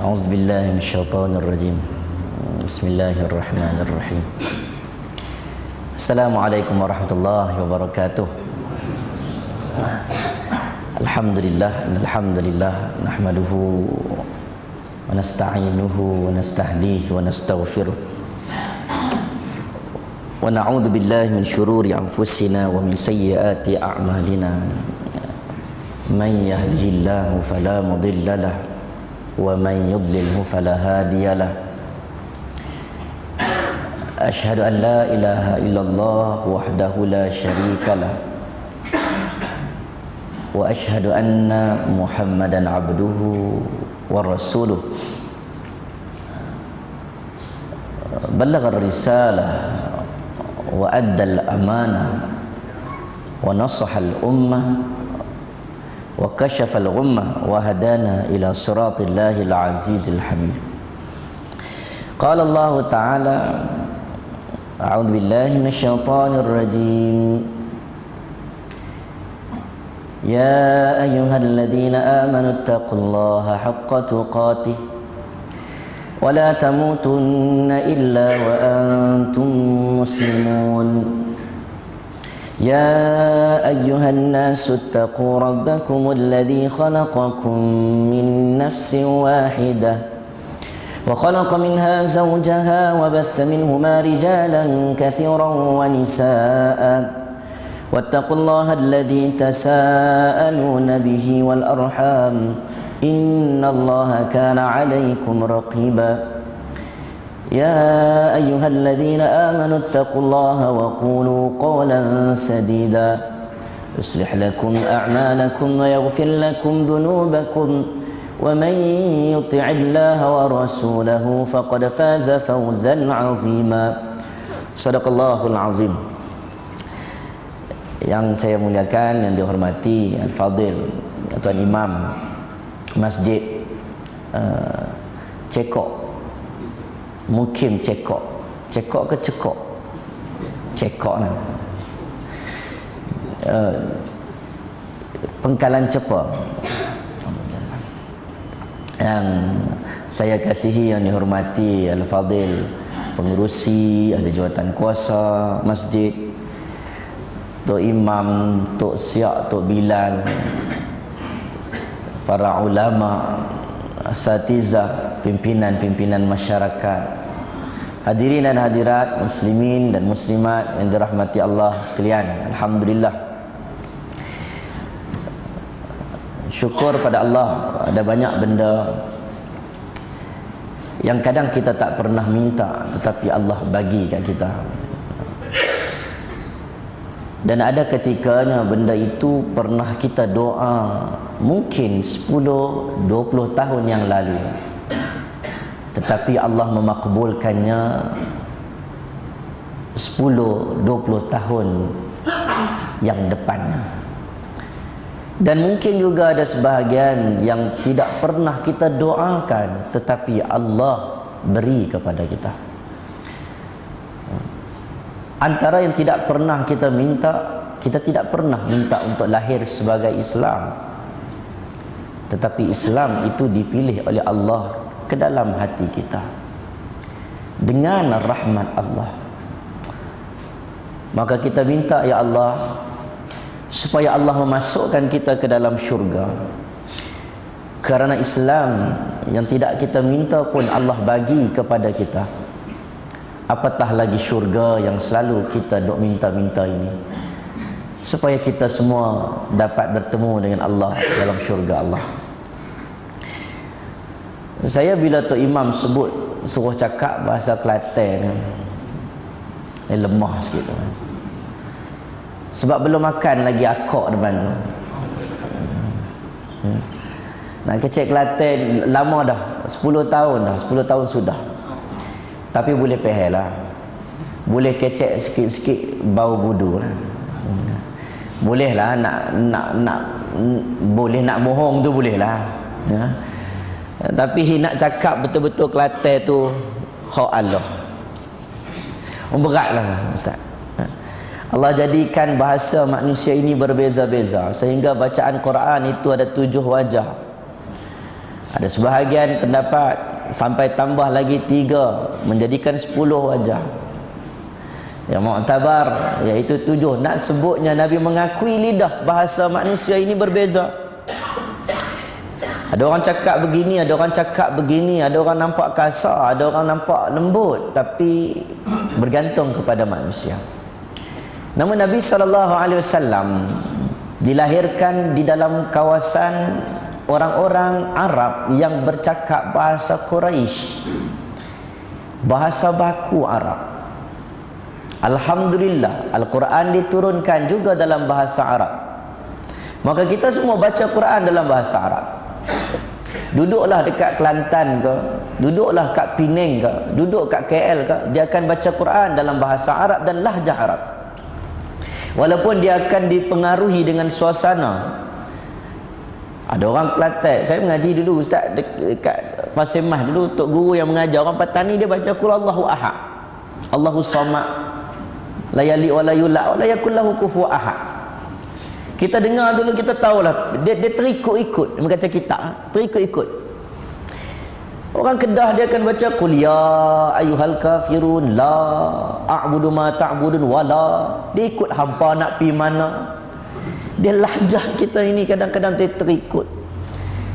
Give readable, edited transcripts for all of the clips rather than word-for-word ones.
أعوذ بالله من الشيطان الرجيم. بسم الله الرحمن الرحيم. السلام عليكم ورحمة الله وبركاته. الحمد لله الحمد لله نحمده ونستعينه ونستهديه ونستغفره ونعوذ بالله من شرور أنفسنا ومن سيئات أعمالنا. من يهده الله فلا مضل له ومن يضلله فلا هادي له. أشهد أن لا إله إلا الله وحده لا شريك له وأشهد أن محمدا عبده ورسوله بلغ الرسالة وأدى الأمانة ونصح الأمة وكشف الغمة وهدانا إلى صراط الله العزيز الحميد. قال الله تعالى: أعوذ بالله من الشيطان الرجيم. يا أيها الذين آمنوا اتقوا الله حق تقاته ولا تموتن إلا وأنتم مسلمون. يا أيها الناس اتقوا ربكم الذي خلقكم من نفس واحدة وخلق منها زوجها وبث منهما رجالا كثيرا ونساء واتقوا الله الذي تساءلون به والأرحام إن الله كان عليكم رقيبا. يا أيها الذين آمنوا اتقوا الله وقولوا قولا سديدا يصلح لكم أعمالكم ويغفر لكم ذنوبكم ومن يطع الله ورسوله فقد فاز فوزا عظيما. صدق الله العظيم. Yang saya muliakan, yang dihormati Al-Fadil Tuan Imam Masjid Cekok, Mukim Cekok. Cekok ke Cekok? Cekok nah. Pengkalan Cepa. Yang saya kasihi, yang dihormati Al-Fadil pengurusi, ahli jawatan kuasa masjid, Tok Imam, Tok Siak, Tok Bilal, para ulama, asatizah, pimpinan-pimpinan masyarakat, hadirin dan hadirat, muslimin dan muslimat yang dirahmati Allah sekalian. Alhamdulillah, syukur pada Allah, ada banyak benda yang kadang kita tak pernah minta tetapi Allah bagi kat kita. Dan ada ketikanya benda itu pernah kita doa mungkin 10-20 tahun yang lalu, tetapi Allah memakbulkannya 10-20 tahun yang depannya. Dan mungkin juga ada sebahagian yang tidak pernah kita doakan tetapi Allah beri kepada kita. Antara yang tidak pernah kita minta, kita tidak pernah minta untuk lahir sebagai Islam, tetapi Islam itu dipilih oleh Allah ke dalam hati kita dengan rahmat Allah. Maka kita minta, ya Allah, supaya Allah memasukkan kita ke dalam syurga. Kerana Islam yang tidak kita minta pun Allah bagi kepada kita, apatah lagi syurga yang selalu kita duk minta-minta ini, supaya kita semua dapat bertemu dengan Allah dalam syurga Allah. Saya bila Tok Imam suruh cakap bahasa Kelantan, lemah sikit, sebab belum makan lagi akak depan tu. Nak kecek Kelantan lama dah, 10 tahun dah, 10 tahun sudah. Tapi boleh pehel lah, boleh kecek sikit-sikit bau budu lah. Boleh lah boleh nak bohong tu boleh lah ya. Tapi nak cakap betul-betul Kelantan tu hak Allah, berat lah Ustaz. Allah jadikan bahasa manusia ini berbeza-beza, sehingga bacaan Quran itu ada 7 wajah. Ada sebahagian pendapat sampai tambah lagi 3 menjadikan 10 wajah. Yang mu'tabar iaitu 7. Nak sebutnya Nabi mengakui lidah bahasa manusia ini berbeza. Ada orang cakap begini, ada orang cakap begini, ada orang nampak kasar, ada orang nampak lembut, tapi bergantung kepada manusia. Namun Nabi SAW dilahirkan di dalam kawasan orang-orang Arab yang bercakap bahasa Quraisy, bahasa baku Arab. Alhamdulillah, Al-Quran diturunkan juga dalam bahasa Arab. Maka kita semua baca Quran dalam bahasa Arab. Duduklah dekat Kelantan ke, duduklah kat Penang ke, duduk kat KL ke, dia akan baca Quran dalam bahasa Arab dan lahjah Arab. Walaupun dia akan dipengaruhi dengan suasana. Ada orang Kelantan, saya mengaji dulu ustaz dekat Pasir Mas dulu, tok guru yang mengajar orang Patani, dia baca qul Allahu ahad, Allahu samad, la yali wa la yulad wa la yakul lahu kufuwan ahad. Kita dengar dulu, kita tahulah dia terikut-ikut macam kita, terikut-ikut. Orang Kedah dia akan baca qul ya ayyuhal kafirun la a'budu ma ta'budun wala. Dia ikut hampa nak pi mana. Dia lahjah kita ini kadang-kadang dia terikut,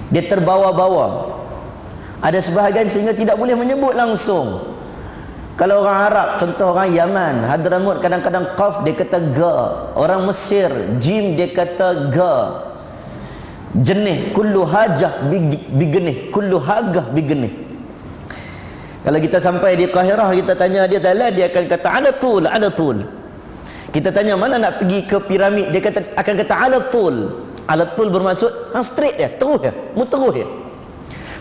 dia terbawa-bawa. Ada sebahagian sehingga tidak boleh menyebut langsung. Kalau orang Arab, contoh orang Yaman, Hadramut, kadang-kadang qaf dia kata ga. Orang Mesir, jim dia kata ga. Jenih, kullu hajah bigenih, kullu hagah bigenih. Kalau kita sampai di Qahirah, kita tanya dia Thailand, dia akan kata ala tul, ala tul. Kita tanya mana nak pergi ke piramid, dia akan kata ala tul. Ala tul bermaksud straight dia, terus dia, muterus dia.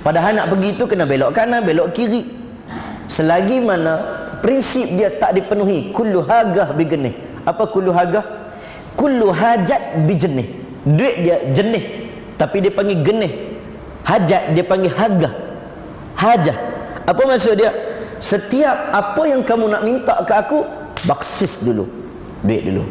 Padahal nak pergi tu kena belok kanan, belok kiri. Selagi mana prinsip dia tak dipenuhi, kullu hagah bigenih. Apa kullu hagah? Kullu hajat bijenih. Duit dia jenih, tapi dia panggil genih. Hajat dia panggil hagah, hajah. Apa maksud dia? Setiap apa yang kamu nak minta ke aku, baksis dulu, duit dulu.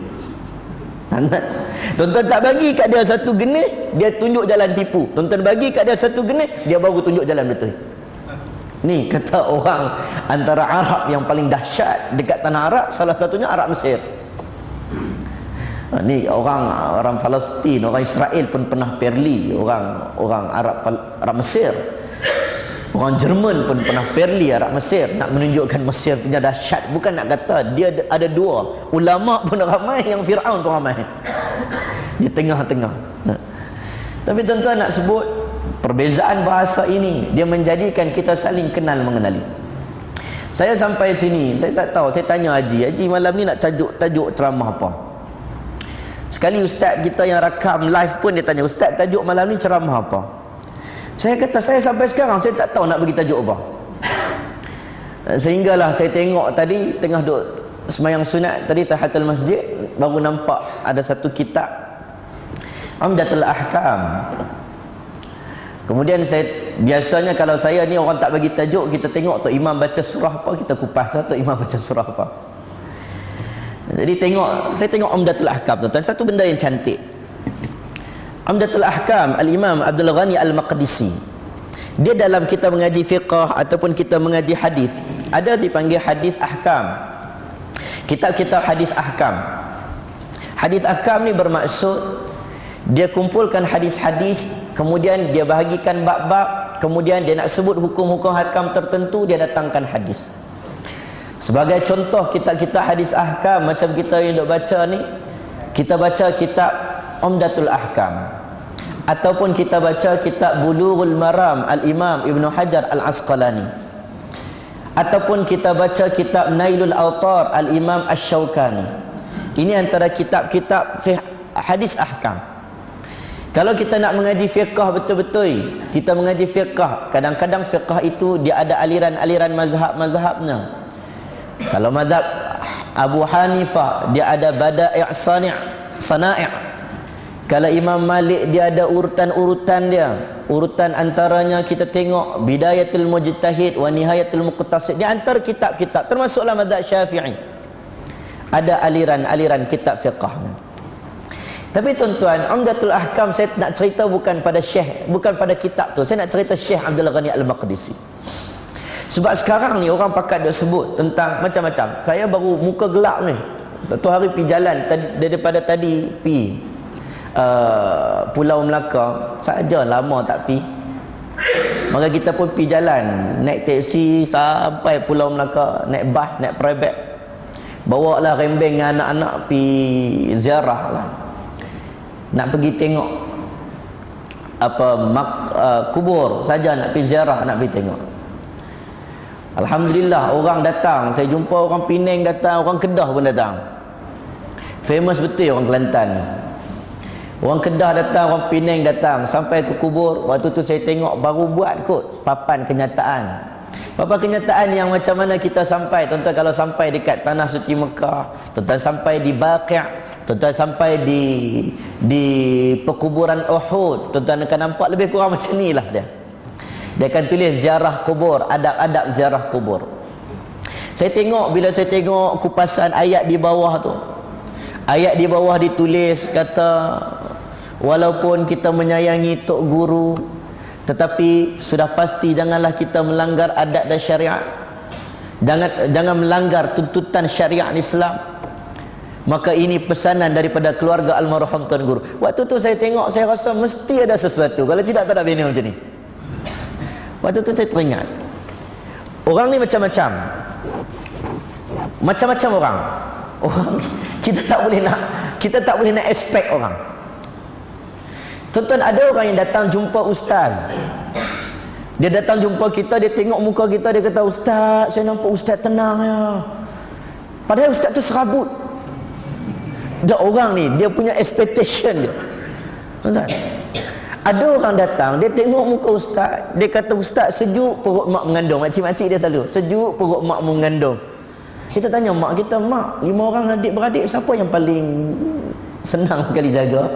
Tuan-tuan tak bagi kat dia satu genih, dia tunjuk jalan tipu. Tuan-tuan bagi kat dia satu genih, dia baru tunjuk jalan betul. Ni kata orang antara Arab yang paling dahsyat dekat tanah Arab, salah satunya Arab Mesir. Ni orang Palestin, orang Israel pun pernah perli orang Arab Mesir. Orang Jerman pun pernah perli Arab Mesir, nak menunjukkan Mesir punya dahsyat. Bukan nak kata dia ada dua. Ulama pun ramai, yang Firaun pun ramai. Di tengah-tengah. Tapi tuan-tuan nak sebut perbezaan bahasa ini, dia menjadikan kita saling kenal mengenali. Saya sampai sini, saya tak tahu, saya tanya Haji malam ni nak tajuk ceramah apa. Sekali ustaz kita yang rakam live pun dia tanya, ustaz tajuk malam ni ceramah apa? Saya kata saya sampai sekarang saya tak tahu nak bagi tajuk apa. Sehinggalah saya tengok tadi tengah duk semayang sunat tadi tahiyatul masjid, baru nampak ada satu kitab Umdatul Ahkam. Kemudian biasanya kalau saya ni orang tak bagi tajuk, kita tengok Tok Imam baca surah apa, kita kupas Tok Imam baca surah apa. Jadi saya tengok Umdatul Ahkam tuan-tuan, satu benda yang cantik. Umdatul Ahkam Al-Imam Abdul Ghani Al-Maqdisi. Dia dalam kita mengaji fiqh ataupun kita mengaji hadis, ada dipanggil hadis ahkam. Kitab-kitab hadis ahkam. Hadis ahkam ni bermaksud dia kumpulkan hadis-hadis, kemudian dia bahagikan bab-bab, kemudian dia nak sebut hukum-hukum hakam tertentu, dia datangkan hadis. Sebagai contoh kitab-kitab hadis ahkam macam kita yang duk baca ni, kita baca kitab Umdatul Ahkam, ataupun kita baca kitab Bulughul Maram Al-Imam Ibnu Hajar Al-Asqalani, ataupun kita baca kitab Nailul Awtar Al-Imam Asy-Syaukani. Ini antara kitab-kitab hadis ahkam. Kalau kita nak mengaji fiqh betul-betul, kita mengaji fiqh, kadang-kadang fiqh itu dia ada aliran-aliran mazhab-mazhabnya. Kalau mazhab Abu Hanifah, dia ada bada'i' sana'i'. Kalau Imam Malik, dia ada urutan-urutan dia. Urutan antaranya kita tengok Bidayatul Mujtahid wa Nihayatul Muqtasid. Di antara kitab-kitab termasuklah mazhab Syafi'i, ada aliran-aliran kitab fiqh. Tapi tuan-tuan, Umdatul Ahkam saya nak cerita bukan pada Syekh, bukan pada kitab tu. Saya nak cerita Syekh Abdul Ghani Al-Maqdisi. Sebab sekarang ni orang pakat dia sebut tentang macam-macam. Saya baru muka gelap ni. Satu hari pergi jalan daripada tadi pergi Pulau Melaka. Saja lama tak pergi. Maka kita pun pergi jalan, naik teksi sampai Pulau Melaka, naik bas, naik private. Bawa lah rembeng dengan anak-anak pergi ziarah lah. Nak pergi tengok kubur saja, nak pergi ziarah, nak pergi tengok. Alhamdulillah orang datang. Saya jumpa orang Penang datang, orang Kedah pun datang. Famous betul orang Kelantan. Orang Kedah datang, orang Penang datang. Sampai ke kubur, waktu tu saya tengok baru buat kot papan kenyataan. Papan kenyataan yang macam mana kita sampai. Tuan-tuan kalau sampai dekat Tanah Suci Mekah, tuan-tuan sampai di Baqi', tuan-tuan sampai di perkuburan Uhud, tuan-tuan akan nampak lebih kurang macam ni lah dia. Dia akan tulis ziarah kubur, adab-adab ziarah kubur. Saya tengok, bila saya tengok kupasan ayat di bawah tu, ayat di bawah ditulis kata, walaupun kita menyayangi tok guru, tetapi sudah pasti janganlah kita melanggar adat dan syariat. Jangan melanggar tuntutan syariat Islam. Maka ini pesanan daripada keluarga almarhum Tuan Guru. Waktu tu saya tengok, saya rasa mesti ada sesuatu. Kalau tidak, tak ada bini macam ni. Waktu tu saya teringat, orang ni macam-macam. Macam-macam orang. Orang kita tak boleh nak expect orang. Tuan-tuan, ada orang yang datang jumpa ustaz. Dia datang jumpa kita, dia tengok muka kita, dia kata, "Ustaz, saya nampak ustaz tenang ya." Padahal ustaz tu serabut. Ada orang ni, dia punya expectation dia. Tuan-tuan, ada orang datang, dia tengok muka ustaz, dia kata, "Ustaz, sejuk perut mak mengandung." Makcik-makcik dia selalu, "Sejuk perut mak mengandung." Kita tanya mak kita, "Mak, 5 orang adik-beradik, siapa yang paling senang sekali jaga?"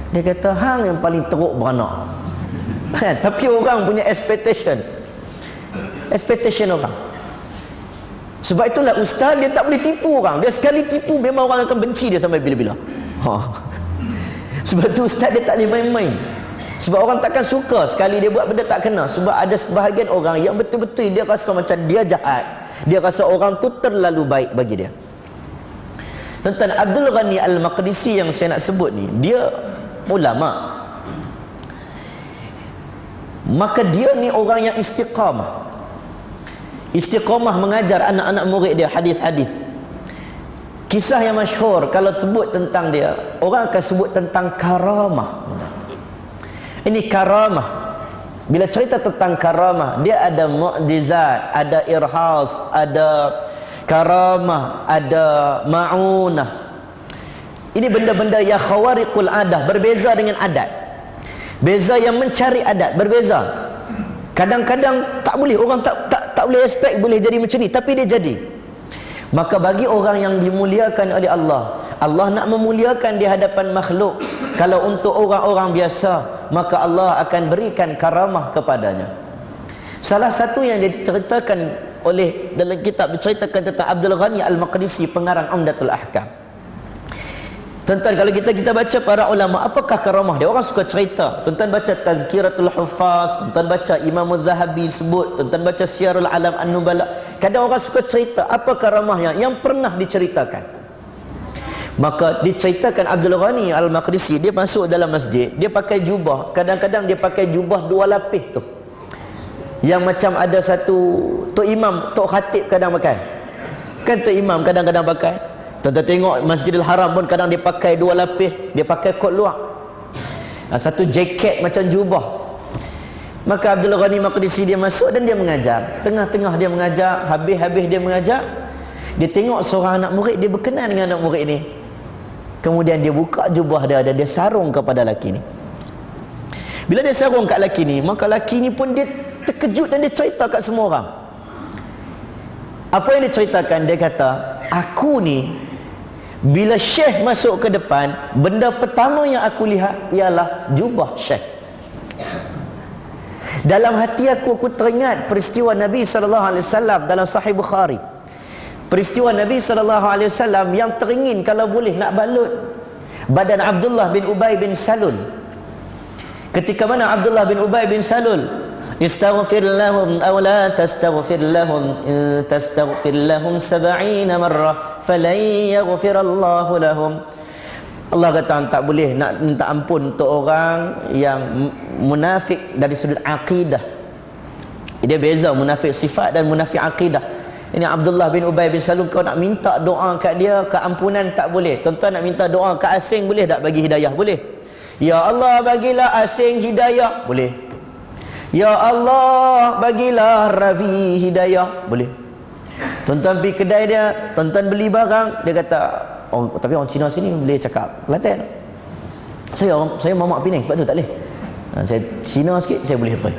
Dia kata, "Hang yang paling teruk beranak." Tapi orang punya expectation orang. Sebab itulah ustaz dia tak boleh tipu orang. Dia sekali tipu memang orang akan benci dia sampai bila-bila. Sebab tu ustaz dia tak boleh main-main. Sebab orang takkan suka sekali dia buat benda tak kena. Sebab ada sebahagian orang yang betul-betul dia rasa macam dia jahat. Dia rasa orang tu terlalu baik bagi dia. Tuan-tuan, Abdul Ghani Al-Maqdisi yang saya nak sebut ni, dia ulama. Maka dia ni orang yang istiqamah. Istiqamah mengajar anak-anak murid dia hadis-hadis. Kisah yang masyhur kalau sebut tentang dia, orang akan sebut tentang karamah. Ini karamah. Bila cerita tentang karamah, dia ada mukjizat, ada irhas, ada karamah, ada ma'unah. Ini benda-benda yang khawariqul adah, berbeza dengan adat. Beza yang mencari adat, berbeza. Kadang-kadang tak boleh, orang tak boleh expect boleh jadi macam ni, tapi dia jadi. Maka bagi orang yang dimuliakan oleh Allah, Allah nak memuliakan di hadapan makhluk. Kalau untuk orang-orang biasa, maka Allah akan berikan karamah kepadanya. Salah satu yang diceritakan oleh dalam kitab, diceritakan tentang Abdul Ghani Al-Maqdisi, pengarang Umdatul Ahkam. Tuan-tuan, kalau kita baca para ulama, apakah karamah dia? Orang suka cerita. Tuan-tuan baca Tazkiratul Huffaz, tuan-tuan baca Imam Az-Zahabi sebut, tuan-tuan baca Syiarul Alam An-Nubala. Kadang orang suka cerita apa karamahnya yang pernah diceritakan. Maka diceritakan Abdul Ghani Al-Maqdisi, dia masuk dalam masjid, dia pakai jubah. Kadang-kadang dia pakai jubah 2 lapis tu, yang macam ada satu tok imam, tok khatib kadang pakai. Kan tok imam kadang-kadang pakai. Tuan-tuan tengok Masjidil Haram pun kadang dia pakai 2 lapis, dia pakai kot luar. Satu jaket macam jubah. Maka Abdul Ghani Maqdisi dia masuk dan dia mengajar. Tengah-tengah dia mengajar, habis-habis dia mengajar, dia tengok seorang anak murid, dia berkenan dengan anak murid ni. Kemudian dia buka jubah dia dan dia sarung kepada lelaki ni. Bila dia sarung kat lelaki ni, maka lelaki ni pun dia terkejut dan dia cerita kat semua orang. Apa yang dia ceritakan? Dia kata, "Aku ni bila Syekh masuk ke depan, benda pertama yang aku lihat ialah jubah Syekh. Dalam hati aku teringat peristiwa Nabi SAW dalam Sahih Bukhari. Peristiwa Nabi SAW yang teringin kalau boleh nak balut badan Abdullah bin Ubay bin Salul. Ketika mana Abdullah bin Ubay bin Salul, istaghfir lahum aw la tastaghfir lahum, tastaghfir lahum 70 marrah falan yaghfirallahu lahum. Allah kata tak boleh nak minta ampun untuk orang yang munafik dari sudut akidah. Dia beza munafik sifat dan munafik akidah. Ini Abdullah bin Ubay bin Salul, kau nak minta doa kat dia keampunan tak boleh. Tuan-tuan nak minta doa kat asing boleh tak bagi hidayah? Boleh. Ya Allah bagilah asing hidayah, boleh. Ya Allah bagilah Rafi hidayah, boleh. Tuan-tuan pergi kedai dia, tuan-tuan beli barang, dia kata, oh, tapi orang Cina sini boleh cakap Kelantan. Saya Mamak Penang, sebab tu tak boleh. Saya Cina sikit, saya boleh apa.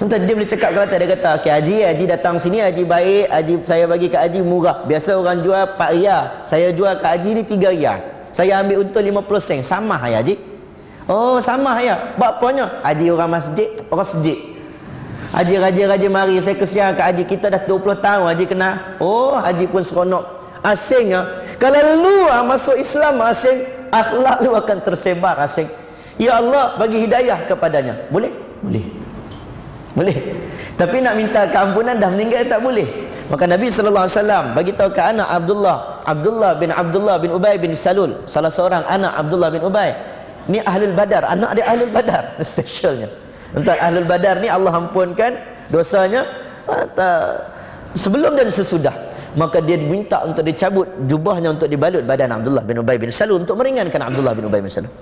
Tuan-tuan, dia boleh cakap Kelantan. Dia kata, okay, Haji datang sini, Haji baik, Haji saya bagi kat Haji murah. Biasa orang jual 4 riyal, saya jual kat Haji ni 3 riyal. Saya ambil untung 50 sen. Sama ya Haji? Oh, sama ya. Bapanya? Haji orang masjid, orang sejid. Haji raja mari, saya kesian kat Haji, kita dah 20 tahun Haji kenal. Oh, Haji pun seronok. Asing ya. Kalau lu masuk Islam asing, akhlak lu akan tersebar asing. Ya Allah bagi hidayah kepadanya. Boleh? Boleh. Boleh. Tapi nak minta keampunan dah meninggal tak boleh. Maka Nabi sallallahu alaihi wasallam bagi tahu ke anak Abdullah bin Ubay bin Salul, salah seorang anak Abdullah bin Ubay. Ni Ahlul Badar, anak dia Ahlul Badar, specialnya. Untuk Ahlul Badar ni Allah ampunkan dosanya sebelum dan sesudah. Maka dia minta untuk dicabut jubahnya untuk dibalut badan Abdullah bin Ubay bin Salul untuk meringankan Abdullah bin Ubay bin Salul.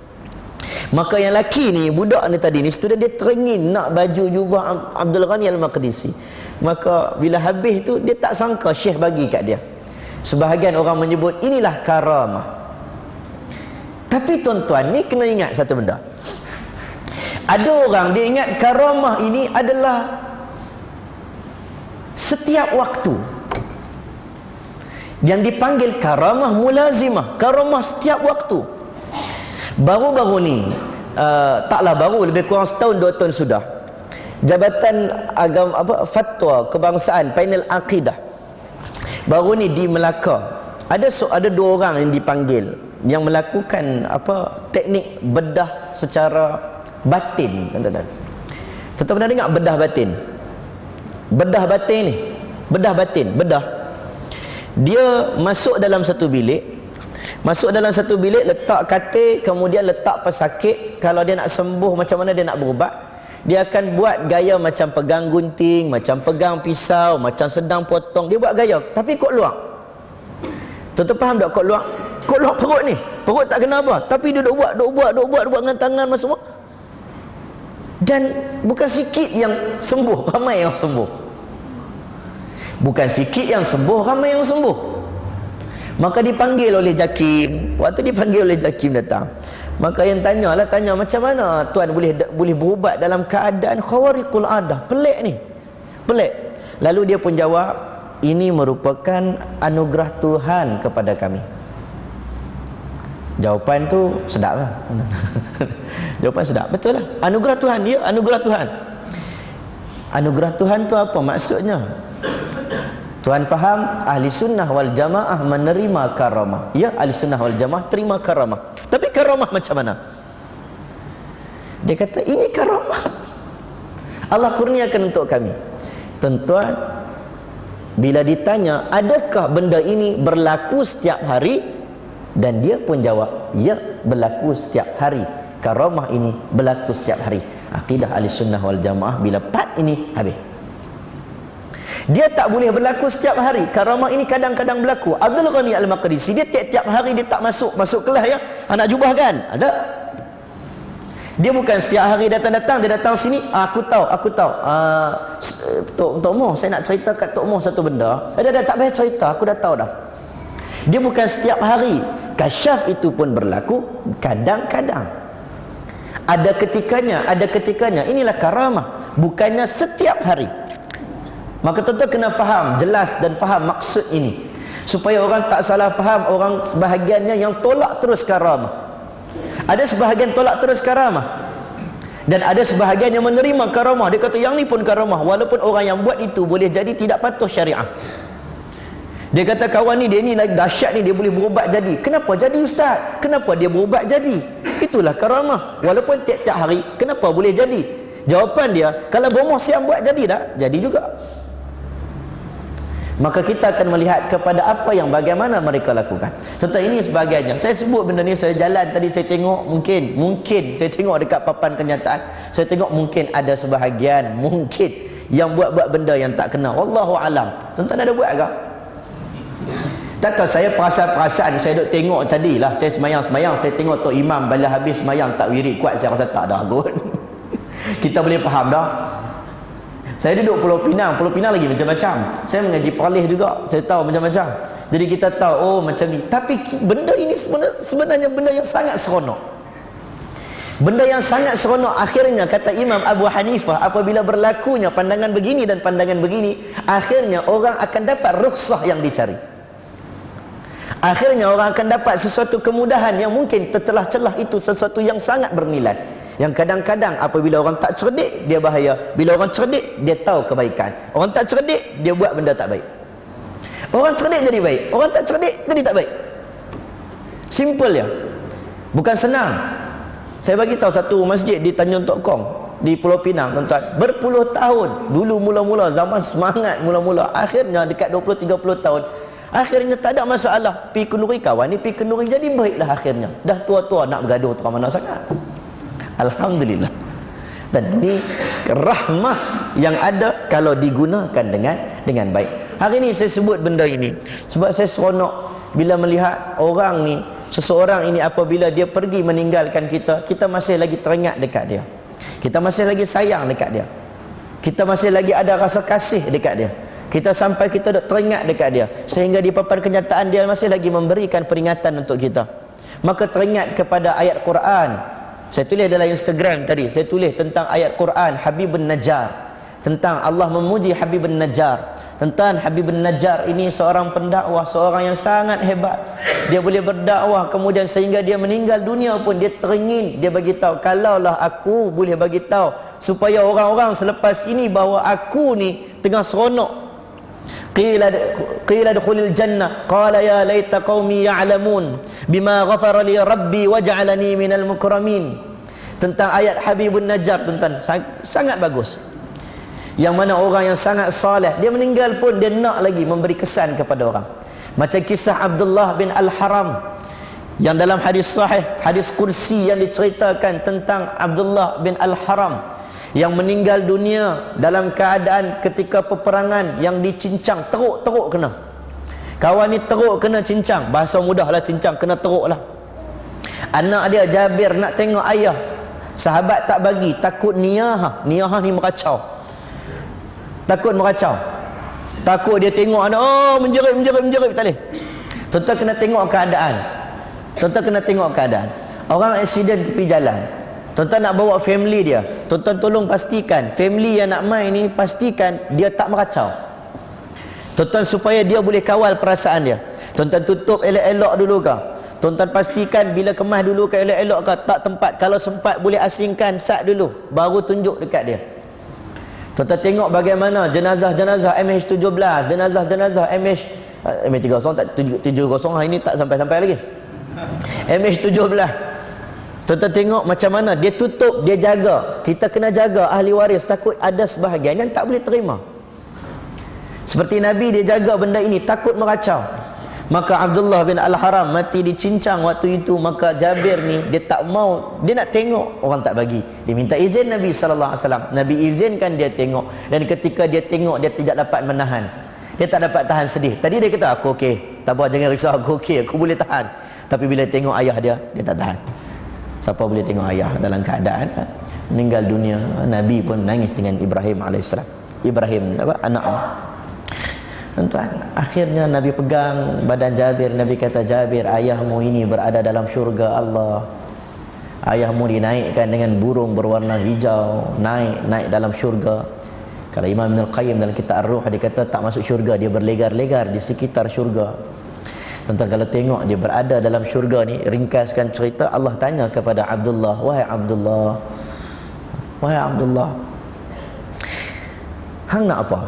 Maka yang laki ni, budak ni tadi ni, student dia teringin nak baju jubah Abdul Ghani Al-Maqdisi. Maka bila habis tu dia tak sangka Syekh bagi kat dia. Sebahagian orang menyebut inilah karamah. Tapi tuan-tuan ni kena ingat satu benda. Ada orang dia ingat karamah ini adalah setiap waktu. Yang dipanggil karamah mulazimah, karamah setiap waktu. Baru-baru ni, taklah baru, lebih kurang setahun 2 tahun sudah, Jabatan Agama Fatwa Kebangsaan Panel Akidah baru ni di Melaka ada 2 orang yang dipanggil yang melakukan teknik bedah secara batin. Tuan-tuan pernah dengar bedah batin? Bedah batin ni, bedah. Dia masuk dalam satu bilik, letak katil, kemudian letak pesakit. Kalau dia nak sembuh, macam mana dia nak berubat, dia akan buat gaya macam pegang gunting, macam pegang pisau, macam sedang potong. Dia buat gaya, tapi kok luak. Tuan-tuan faham tak kok luak? Kok luak perut ni, perut tak kena apa, tapi dia duk buat dengan tangan semua. Dan bukan sikit yang sembuh, ramai yang sembuh. Bukan sikit yang sembuh, ramai yang sembuh. Maka dipanggil oleh Jakim. Waktu dipanggil oleh Jakim datang, maka yang tanya macam mana tuan boleh berubat dalam keadaan khawariqul adah, pelik ni, pelik. Lalu dia pun jawab, ini merupakan anugerah Tuhan kepada kami. Jawapan tu sedap lah. Jawapan sedap, betul lah. Anugerah Tuhan, ya, anugerah Tuhan. Anugerah Tuhan tu apa maksudnya? Tuan faham, ahli sunnah wal jamaah menerima karamah. Ya, ahli sunnah wal jamaah terima karamah. Tapi karamah macam mana? Dia kata, ini karamah Allah kurniakan untuk kami. Tuan-tuan, bila ditanya, adakah benda ini berlaku setiap hari? Dan dia pun jawab, ya, berlaku setiap hari. Karamah ini berlaku setiap hari. Akidah ahli sunnah wal jamaah bila part ini habis. Dia tak boleh berlaku setiap hari. Karamah ini kadang-kadang berlaku. Abdul Ghani Al-Maqdisi, dia tiap-tiap hari dia tak masuk kelas ya. Anak jubah kan? Ada. Dia bukan setiap hari datang, dia datang sini, aku tahu. Tok Moh, saya nak cerita kat Tok Moh satu benda. Dah tak payah cerita, aku dah tahu dah. Dia bukan setiap hari. Kasyaf itu pun berlaku kadang-kadang. Ada ketikanya. Inilah karamah, bukannya setiap hari. Maka tuan-tuan kena faham jelas dan faham maksud ini, supaya orang tak salah faham. Orang sebahagiannya yang tolak terus karamah. Ada sebahagian tolak terus karamah, dan ada sebahagian yang menerima karamah. Dia kata yang ni pun karamah, walaupun orang yang buat itu boleh jadi tidak patuh syariah. Dia kata kawan ni, dia ni lagi dahsyat ni, dia boleh berubat jadi. Kenapa jadi ustaz? Kenapa dia berubat jadi? Itulah karamah. Walaupun tiap-tiap hari, kenapa boleh jadi? Jawapan dia, kalau bomoh siang buat jadi tak? Jadi juga. Maka kita akan melihat kepada apa yang bagaimana mereka lakukan. Contoh ini sebagainya. Saya sebut benda ni, saya jalan tadi, saya tengok mungkin saya tengok dekat papan kenyataan, saya tengok mungkin ada sebahagian mungkin yang buat-buat benda yang tak kena. Wallahu alam. Tuan-tuan ada buat ke? Tak tahu, saya perasaan saya duk tengok tadilah, saya semayang, saya tengok Tok Imam bila habis semayang tak wirid kuat, saya rasa tak dah kot. Kita boleh faham dah. Saya duduk Pulau Pinang lagi macam-macam. Saya mengaji parlih juga, saya tahu macam-macam. Jadi kita tahu, oh macam ni. Tapi benda ini sebenarnya benda yang sangat seronok. Benda yang sangat seronok. Akhirnya kata Imam Abu Hanifah, apabila berlakunya pandangan begini dan pandangan begini, akhirnya orang akan dapat rukhsah yang dicari. Akhirnya orang akan dapat sesuatu kemudahan yang mungkin tercelah-celah itu sesuatu yang sangat bernilai. Yang kadang-kadang apabila orang tak cerdik, dia bahaya. Bila orang cerdik, dia tahu kebaikan. Orang tak cerdik, dia buat benda tak baik. Orang cerdik jadi baik, orang tak cerdik jadi tak baik. Simple ya. Bukan senang. Saya bagi tahu satu masjid di Tanjung Tok Kong, di Pulau Pinang, tuan-tuan. Berpuluh tahun. Dulu mula-mula zaman semangat mula-mula, akhirnya dekat 20-30 tahun, akhirnya tak ada masalah. Pi kenduri kawan ni, pi kenduri jadi baiklah akhirnya. Dah tua-tua nak bergaduh tu mana sangat. Alhamdulillah. Dan ini rahmah yang ada kalau digunakan dengan baik. Hari ini saya sebut benda ini sebab saya seronok bila melihat orang ni, seseorang ini apabila dia pergi meninggalkan kita, kita masih lagi teringat dekat dia. Kita masih lagi sayang dekat dia. Kita masih lagi ada rasa kasih dekat dia. Kita sampai kita dok teringat dekat dia, sehingga di papan kenyataan dia masih lagi memberikan peringatan untuk kita. Maka teringat kepada ayat Quran. Saya tulis dalam Instagram tadi, saya tulis tentang ayat Quran Habibun Najjar, tentang Allah memuji Habibun Najjar. Tentang Habibun Najjar ini seorang pendakwah, seorang yang sangat hebat. Dia boleh berdakwah kemudian sehingga dia meninggal dunia pun dia teringin, dia bagi tahu, kalaulah aku boleh bagi tahu supaya orang-orang selepas ini bahawa aku ni tengah seronok. Qila dukhulil jannah qala ya laita qaumi ya'lamun bima ghafara li rabbi waj'alani minal mukramin. Tentang ayat Habibun Najjar, tuan-tuan, sangat bagus. Yang mana orang yang sangat saleh, dia meninggal pun dia nak lagi memberi kesan kepada orang. Macam kisah Abdullah bin Al-Haram yang dalam hadis sahih, hadis kursi yang diceritakan tentang Abdullah bin Al-Haram yang meninggal dunia dalam keadaan ketika peperangan yang dicincang, teruk kena. Kawan ni teruk kena cincang, bahasa mudahlah cincang, kena teruk lah. Anak dia Jabir nak tengok ayah, sahabat tak bagi, takut niyahah ni meracau. Takut dia tengok anak, oh menjerit tak boleh. Tuan-tuan kena tengok keadaan. Orang aksiden tepi jalan, tuan-tuan nak bawa family dia, tuan-tuan tolong pastikan family yang nak main ni, pastikan dia tak meracau. Tuan-tuan supaya dia boleh kawal perasaan dia, tuan-tuan tutup elok-elok dulu ke, tuan-tuan pastikan bila kemas dulu ke elok-elok ke, tak tempat, kalau sempat boleh asingkan sat dulu, baru tunjuk dekat dia. Tuan-tuan tengok bagaimana jenazah MH17, jenazah MH30 tak 70 hari ni tak sampai-sampai lagi. MH17. Tuan-tuan tengok macam mana dia tutup, dia jaga. Kita kena jaga ahli waris, takut ada sebahagian yang tak boleh terima. Seperti Nabi, dia jaga benda ini, takut meracau. Maka Abdullah bin Al-Haram mati dicincang waktu itu. Maka Jabir ni dia tak mau, dia nak tengok, orang tak bagi. Dia minta izin Nabi SAW. Nabi izinkan dia tengok. Dan ketika dia tengok, dia tidak dapat menahan. Dia tak dapat tahan sedih. Tadi dia kata, aku okey, tak apa, jangan risau, aku okey, aku boleh tahan. Tapi bila tengok ayah dia tak tahan. Siapa boleh tengok ayah dalam keadaan meninggal dunia? Nabi pun nangis dengan Ibrahim AS. Ibrahim anak. Tuan-tuan, akhirnya Nabi pegang badan Jabir. Nabi kata, Jabir, ayahmu ini berada dalam syurga Allah. Ayahmu dinaikkan dengan burung berwarna hijau, naik dalam syurga. Kalau Imam Ibn Al-Qayyim dalam kitab Ar-Ruh, dia kata tak masuk syurga, dia berlegar-legar di sekitar syurga. Tuan-tuan, kalau tengok dia berada dalam syurga ni, ringkaskan cerita, Allah tanya kepada Abdullah, wahai Abdullah, hang nak apa?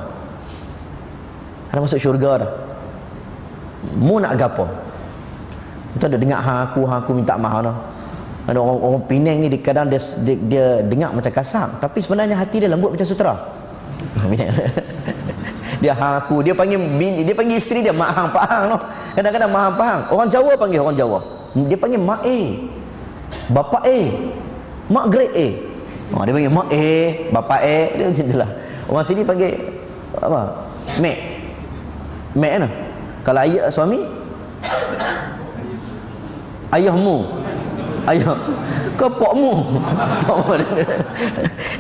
Hang masuk syurga dah. Mu nak gapo? Kita ada dengar hang aku minta maaf noh. Ada orang Penang ni kadang dia dengar macam kasar, tapi sebenarnya hati dia lembut macam sutera. Dia hang aku, dia panggil bini, dia panggil isteri dia mak hang, pak hang noh. Kadang-kadang mak hang, pak hang. Orang Jawa panggil orang Jawa. Dia panggil mak bapa mak grade A. Dia panggil mak bapa dia macam itulah. Orang sini panggil apa? Mek mana? Kalau ayah suami, ayahmu, ayah, kau pokmu,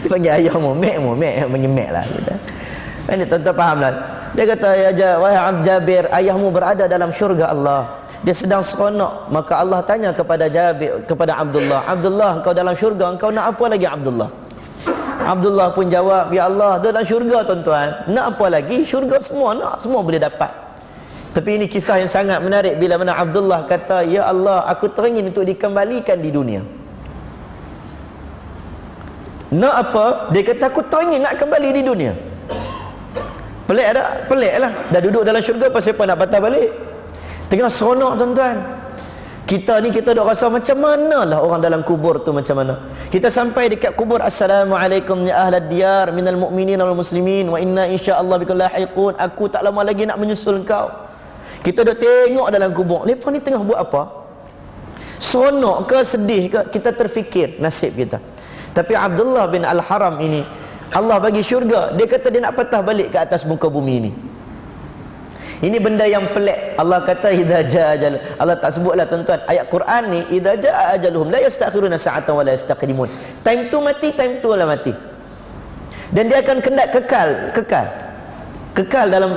dia panggil ayahmu, mekmu, panggil mek lah kita. Ini tuan-tuan faham lah. Dia kata, ya wahai Jabir, ayahmu berada dalam syurga Allah. Dia sedang seronok. Maka Allah tanya kepada Jabir, kepada Abdullah, Abdullah, engkau dalam syurga, engkau nak apa lagi Abdullah? Abdullah pun jawab, ya Allah, dalam syurga tuan-tuan, nak apa lagi? Syurga semua nak, semua boleh dapat. Tapi ini kisah yang sangat menarik bila mana Abdullah kata, ya Allah, aku teringin untuk dikembalikan di dunia. Nak apa? Dia kata, aku teringin nak kembali di dunia. Pelik tak? Pelik lah. Dah duduk dalam syurga, pasal apa nak patah balik? Tengah seronok tuan-tuan. Kita ni kita dok rasa macam mana lah orang dalam kubur tu macam mana. Kita sampai dekat kubur, Assalamualaikum ya ahlad diyar minal mu'minin wal muslimin wa inna insyaallah bikum lahiqun. Aku tak lama lagi nak menyusul kau. Kita dok tengok dalam kubur. Lepas ni tengah buat apa? Seronok ke sedih ke? Kita terfikir nasib kita. Tapi Abdullah bin Al-Haram ini, Allah bagi syurga, dia kata dia nak patah balik ke atas muka bumi ini. Ini benda yang pelik. Allah kata idza jaa ajal. Allah tak sebutlah tuan-tuan ayat Quran ni, idza jaa ajaluhum la yastakhiruna sa'atan wa la yastaqdimun. Time tu mati, time tu lah mati. Dan dia akan kekal dalam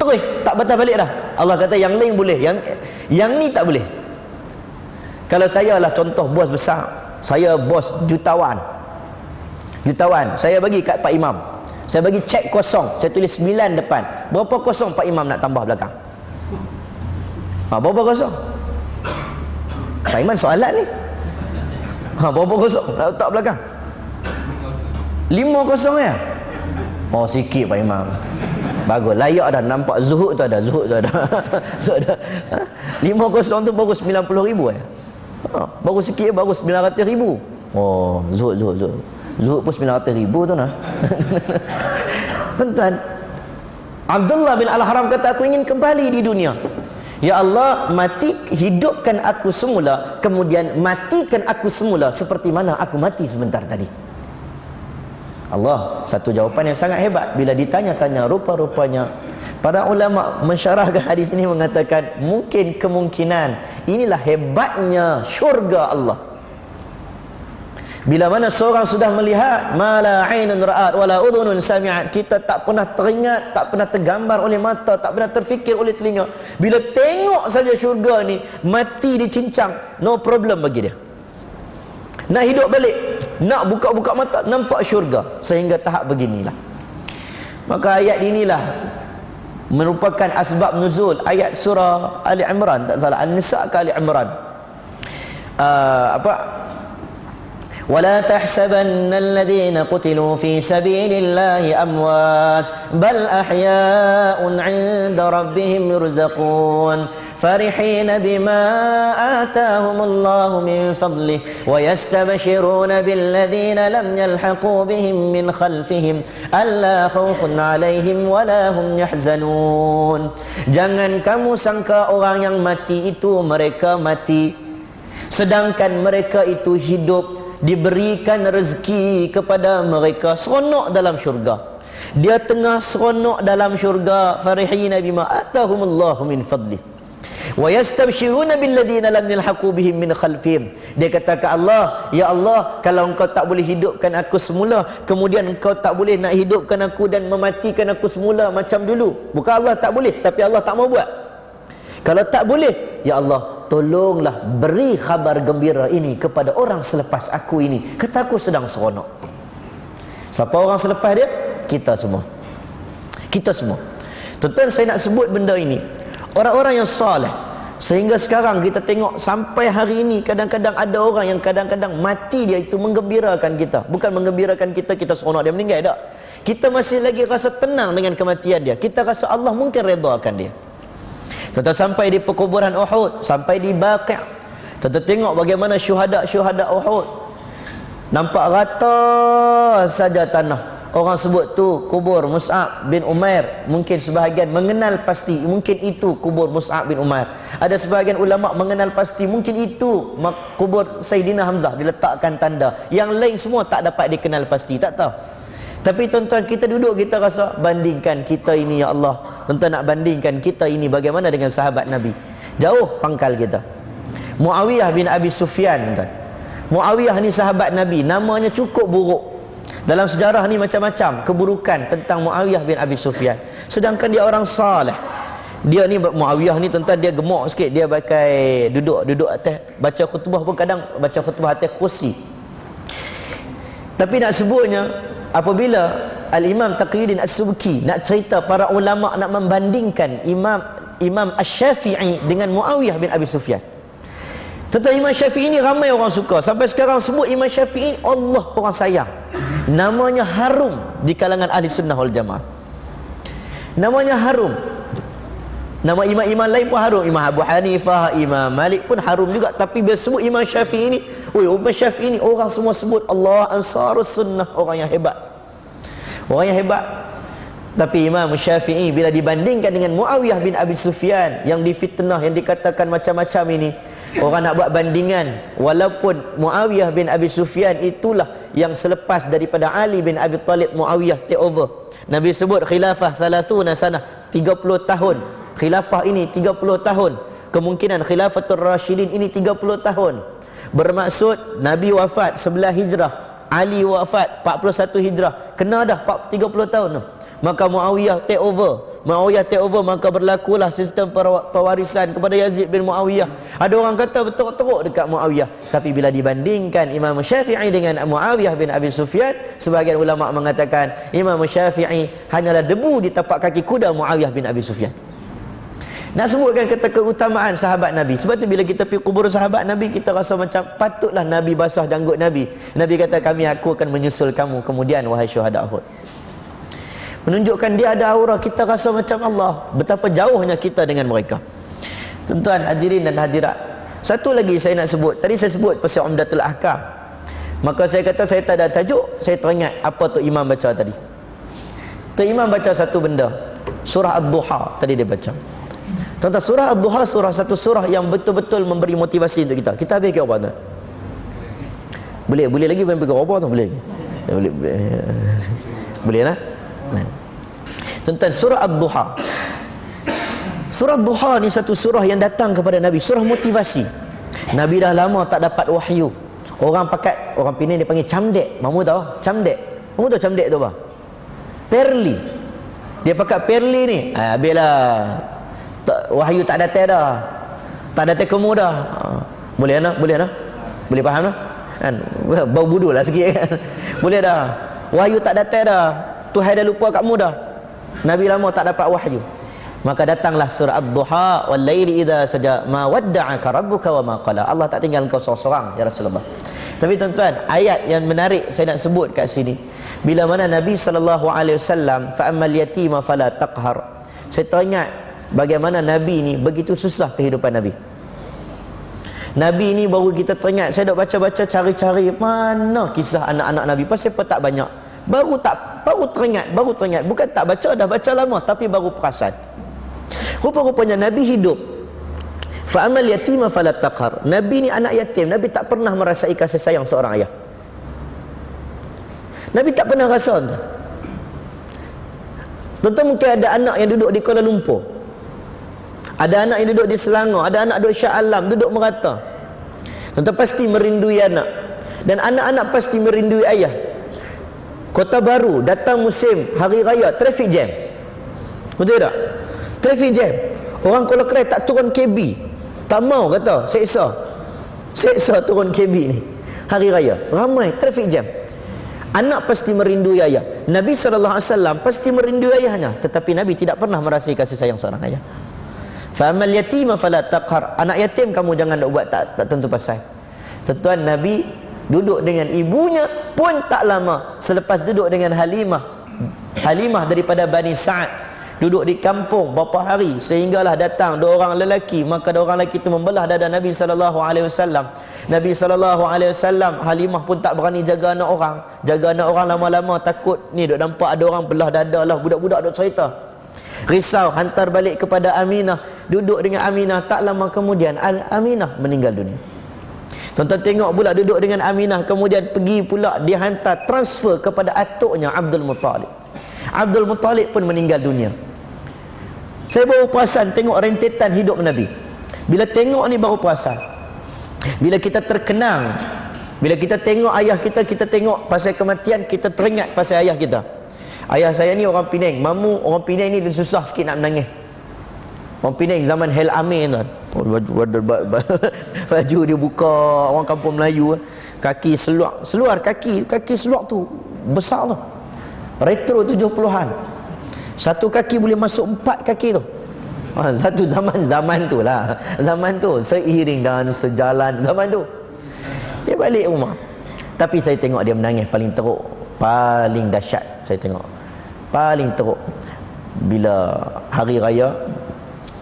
terus tak patah balik dah. Allah kata yang lain boleh, yang ni tak boleh. Kalau saya lah contoh bos besar, saya bos jutawan, saya bagi kat Pak Imam, saya bagi cek kosong, saya tulis 9 depan. Berapa kosong Pak Imam nak tambah belakang? Berapa kosong? Pak Imam soalan ni. Berapa kosong nak letak belakang? 5 kosong ya? Oh sikit Pak Imam. Bagus, layak dah, nampak zuhud tu ada. Zuhud ada. 5 kosong tu baru 90,000 ya? Baru sikit, baru 900,000. Oh, zuhud. Zuhud pun 900,000 tu nah. Tuan-tuan, Abdullah bin Al-Haram kata, aku ingin kembali di dunia. Ya Allah, hidupkan aku semula, kemudian matikan aku semula seperti mana aku mati sebentar tadi. Allah, satu jawapan yang sangat hebat. Bila ditanya-tanya, rupa-rupanya para ulama mensyarahkan hadis ini mengatakan, mungkin kemungkinan inilah hebatnya syurga Allah. Bila mana seorang sudah melihat mala ainun ra'at wala udhunun sami'at, kita tak pernah teringat, tak pernah tergambar oleh mata, tak pernah terfikir oleh telinga. Bila tengok saja syurga ni, mati dicincang, no problem bagi dia. Nak hidup balik, nak buka-buka mata, nampak syurga. Sehingga tahap beginilah. Maka ayat inilah merupakan asbab nuzul ayat surah Ali Imran, tak salah, An-Nisa ke Ali Imran. ولا تحسبن الذين قتلوا في سبيل الله أموات بل أحياء عند ربهم يرزقون فرحين بما آتاهم الله من فضله ويستبشرون بالذين لم يلحقوا بهم من خلفهم ألا خوف عليهم ولا هم يحزنون. Jangan kamu sangka orang yang mati itu mereka mati sedangkan mereka itu hidup, diberikan rezeki kepada mereka, seronok dalam syurga. Dia tengah seronok dalam syurga, farihina bima atahumullahu min fadlih wa yastabshiruna billadina lam yalhaqu bihim min khalfihim. Dia kata ke Allah, ya Allah, kalau engkau tak boleh hidupkan aku semula, kemudian engkau tak boleh nak hidupkan aku dan mematikan aku semula macam dulu. Bukan Allah tak boleh, tapi Allah tak mau buat. Kalau tak boleh, ya Allah, tolonglah beri khabar gembira ini kepada orang selepas aku ini. Kata aku sedang seronok. Siapa orang selepas dia? Kita semua. Kita semua. Tuan-tuan, saya nak sebut benda ini. Orang-orang yang saleh. Sehingga sekarang kita tengok sampai hari ini, kadang-kadang ada orang yang kadang-kadang mati dia itu menggembirakan kita. Bukan menggembirakan kita, kita seronok dia meninggal, tak. Kita masih lagi rasa tenang dengan kematian dia. Kita rasa Allah mungkin redakan dia. Tuan-tuan sampai di perkuburan Uhud, sampai di Baqi'. Tuan-tuan tengok bagaimana syuhada Uhud. Nampak rata saja tanah. Orang sebut tu kubur Mus'ab bin Umair. Mungkin sebahagian mengenal pasti mungkin itu kubur Mus'ab bin Umair. Ada sebahagian ulama mengenal pasti mungkin itu kubur Sayyidina Hamzah, diletakkan tanda. Yang lain semua tak dapat dikenal pasti, tak tahu. Tapi tuan-tuan, kita duduk, kita rasa bandingkan kita ini, ya Allah. Tuan-tuan nak bandingkan kita ini bagaimana dengan sahabat Nabi. Jauh pangkal kita. Muawiyah bin Abi Sufyan, tuan-tuan. Muawiyah ni sahabat Nabi, namanya cukup buruk. Dalam sejarah ni macam-macam keburukan tentang Muawiyah bin Abi Sufyan. Sedangkan dia orang saleh. Dia ni Muawiyah ni tuan-tuan, dia gemuk sikit. Dia pakai duduk atas, baca khutbah pun kadang baca khutbah atas kursi. Tapi nak sebutnya, apabila Al-Imam Taqiyuddin As-Subki nak cerita para ulama nak membandingkan Imam Asy-Syafi'i dengan Muawiyah bin Abi Sufyan. Tentang Imam Syafi'i ini ramai orang suka. Sampai sekarang sebut Imam Syafi'i ini Allah orang sayang. Namanya harum di kalangan ahli sunnah wal jamaah. Namanya harum. Nama imam-imam lain pun harum. Imam Abu Hanifah, Imam Malik pun harum juga. Tapi bila sebut Imam Syafi'i ini, Imam Syafi'i ini orang semua sebut Allah Ansarus Sunnah, orang yang hebat. Orang yang hebat. Tapi Imam Syafi'i bila dibandingkan dengan Muawiyah bin Abi Sufyan yang difitnah, yang dikatakan macam-macam ini, orang nak buat bandingan. Walaupun Muawiyah bin Abi Sufyan itulah yang selepas daripada Ali bin Abi Talib, Muawiyah take over. Nabi sebut khilafah 30 sanah, 30 tahun. Khilafah ini 30 tahun. Kemungkinan khilafatul Rashidin ini 30 tahun. Bermaksud Nabi wafat 11 Hijrah, Ali wafat 41 Hijrah. Kena dah 30 tahun tu. Maka Muawiyah take over. Muawiyah take over, maka berlakulah sistem pewarisan kepada Yazid bin Muawiyah. Ada orang kata betul-betul dekat Muawiyah. Tapi bila dibandingkan Imam Syafi'i dengan Muawiyah bin Abi Sufyan, sebahagian ulama mengatakan Imam Syafi'i hanyalah debu di tapak kaki kuda Muawiyah bin Abi Sufyan. Nak sebutkan kata keutamaan sahabat Nabi. Sebab tu bila kita pergi kubur sahabat Nabi, kita rasa macam patutlah Nabi basah janggut Nabi. Nabi kata, aku akan menyusul kamu kemudian wahai syuhada Uhud. Menunjukkan dia ada aura. Kita rasa macam Allah, betapa jauhnya kita dengan mereka. Tuan-tuan hadirin dan hadirat, satu lagi saya nak sebut. Tadi saya sebut pasal Umdatul Ahkam. Maka saya kata saya tak ada tajuk. Saya teringat apa Tok Imam baca tadi. Tok Imam baca satu benda, surah Ad-Duha tadi dia baca. Tuan-tuan, surah Ad-Duha satu surah yang betul-betul memberi motivasi untuk kita. Kita habis ke apa tu? Boleh lagi pergi apa tu? Boleh lagi. Boleh lah. Tuan-tuan, surah Ad-Duha. Surah Ad-Duha ni satu surah yang datang kepada Nabi, surah motivasi. Nabi dah lama tak dapat wahyu. Orang Penang dia panggil camdek. Mamu tahu? Camdek. Mamu tahu camdek tu apa? Perli. Dia pakai perli ni. Habislah. Wahyu tak datang dah. Tak datang kamu dah. Boleh dah? Boleh faham dah? Kan? Bau budul lah sikit kan? Boleh dah. Wahyu tak datang dah. Tuhan dah lupa kamu dah. Nabi lama tak dapat wahyu. Maka datanglah surah Ad-Duha, wal laili idza saja ma wadda'aka rabbuka wa ma qala. Allah tak tinggal kau seorang ya Rasulullah. Tapi tuan-tuan, ayat yang menarik saya nak sebut kat sini. Bila mana Nabi SAW, fa ammal yatima fala taqhar. Saya teringat bagaimana Nabi ni begitu susah kehidupan Nabi. Nabi ni baru kita teringat. Saya dah baca-baca cari-cari mana kisah anak-anak Nabi. Pasal apa tak banyak. Baru teringat. Bukan tak baca, dah baca lama, tapi baru perasan. Rupa-rupanya Nabi hidup. Fa amal yatima fala taqhar. Nabi ni anak yatim. Nabi tak pernah merasai kasih sayang seorang ayah. Nabi tak pernah rasa tu. Tentu mungkin ada anak yang duduk di Kuala Lumpur. Ada anak yang duduk di Selangor, ada anak duduk Shah Alam, duduk merata. Tentu pasti merindui anak. Dan anak-anak pasti merindui ayah. Kota Baru datang musim hari raya, traffic jam. Betul tak? Traffic jam. Orang Kuala Kerai tak turun KB. Tak mau kata, seksa turun KB ni. Hari raya, ramai traffic jam. Anak pasti merindui ayah. Nabi SAW pasti merindui ayahnya, tetapi Nabi tidak pernah merasai kasih sayang seorang ayah. Fa amal yatima fala taqhar. Anak yatim kamu jangan nak buat tak tentu pasal. Tuan-tuan, Nabi duduk dengan ibunya pun tak lama. Selepas duduk dengan Halimah daripada Bani Sa'ad, duduk di kampung berapa hari sehinggalah datang dua orang lelaki. Maka dua orang lelaki itu membelah dada Nabi sallallahu alaihi wasallam. Nabi sallallahu alaihi wasallam, Halimah pun tak berani jaga anak orang. Jaga anak orang lama-lama takut ni duk nampak ada orang belah dada lah, budak-budak duk cerita. Risau, hantar balik kepada Aminah. Duduk dengan Aminah, tak lama kemudian Aminah meninggal dunia. Tuan-tuan tengok pula duduk dengan Aminah, kemudian pergi pula dia hantar transfer kepada atuknya Abdul Muttalib. Abdul Muttalib pun meninggal dunia. Saya baru perasan tengok rentetan hidup Nabi. Bila tengok ni baru perasan. Bila kita terkenang, bila kita tengok ayah kita, kita tengok pasal kematian, kita teringat pasal ayah kita. Ayah saya ni orang Penang. Mamu orang Penang ni dia susah sikit nak menangis. Orang Penang zaman Hel Amin tuan. Baju dia buka, orang kampung Melayu, kaki seluar kaki seluar tu besar tu. Retro 70-an. Satu kaki boleh masuk 4 kaki tu. Satu zaman tu lah. Zaman tu seiring dan sejalan zaman tu. Dia balik rumah. Tapi saya tengok dia menangis paling teruk, paling dahsyat. Saya tengok paling teruk bila hari raya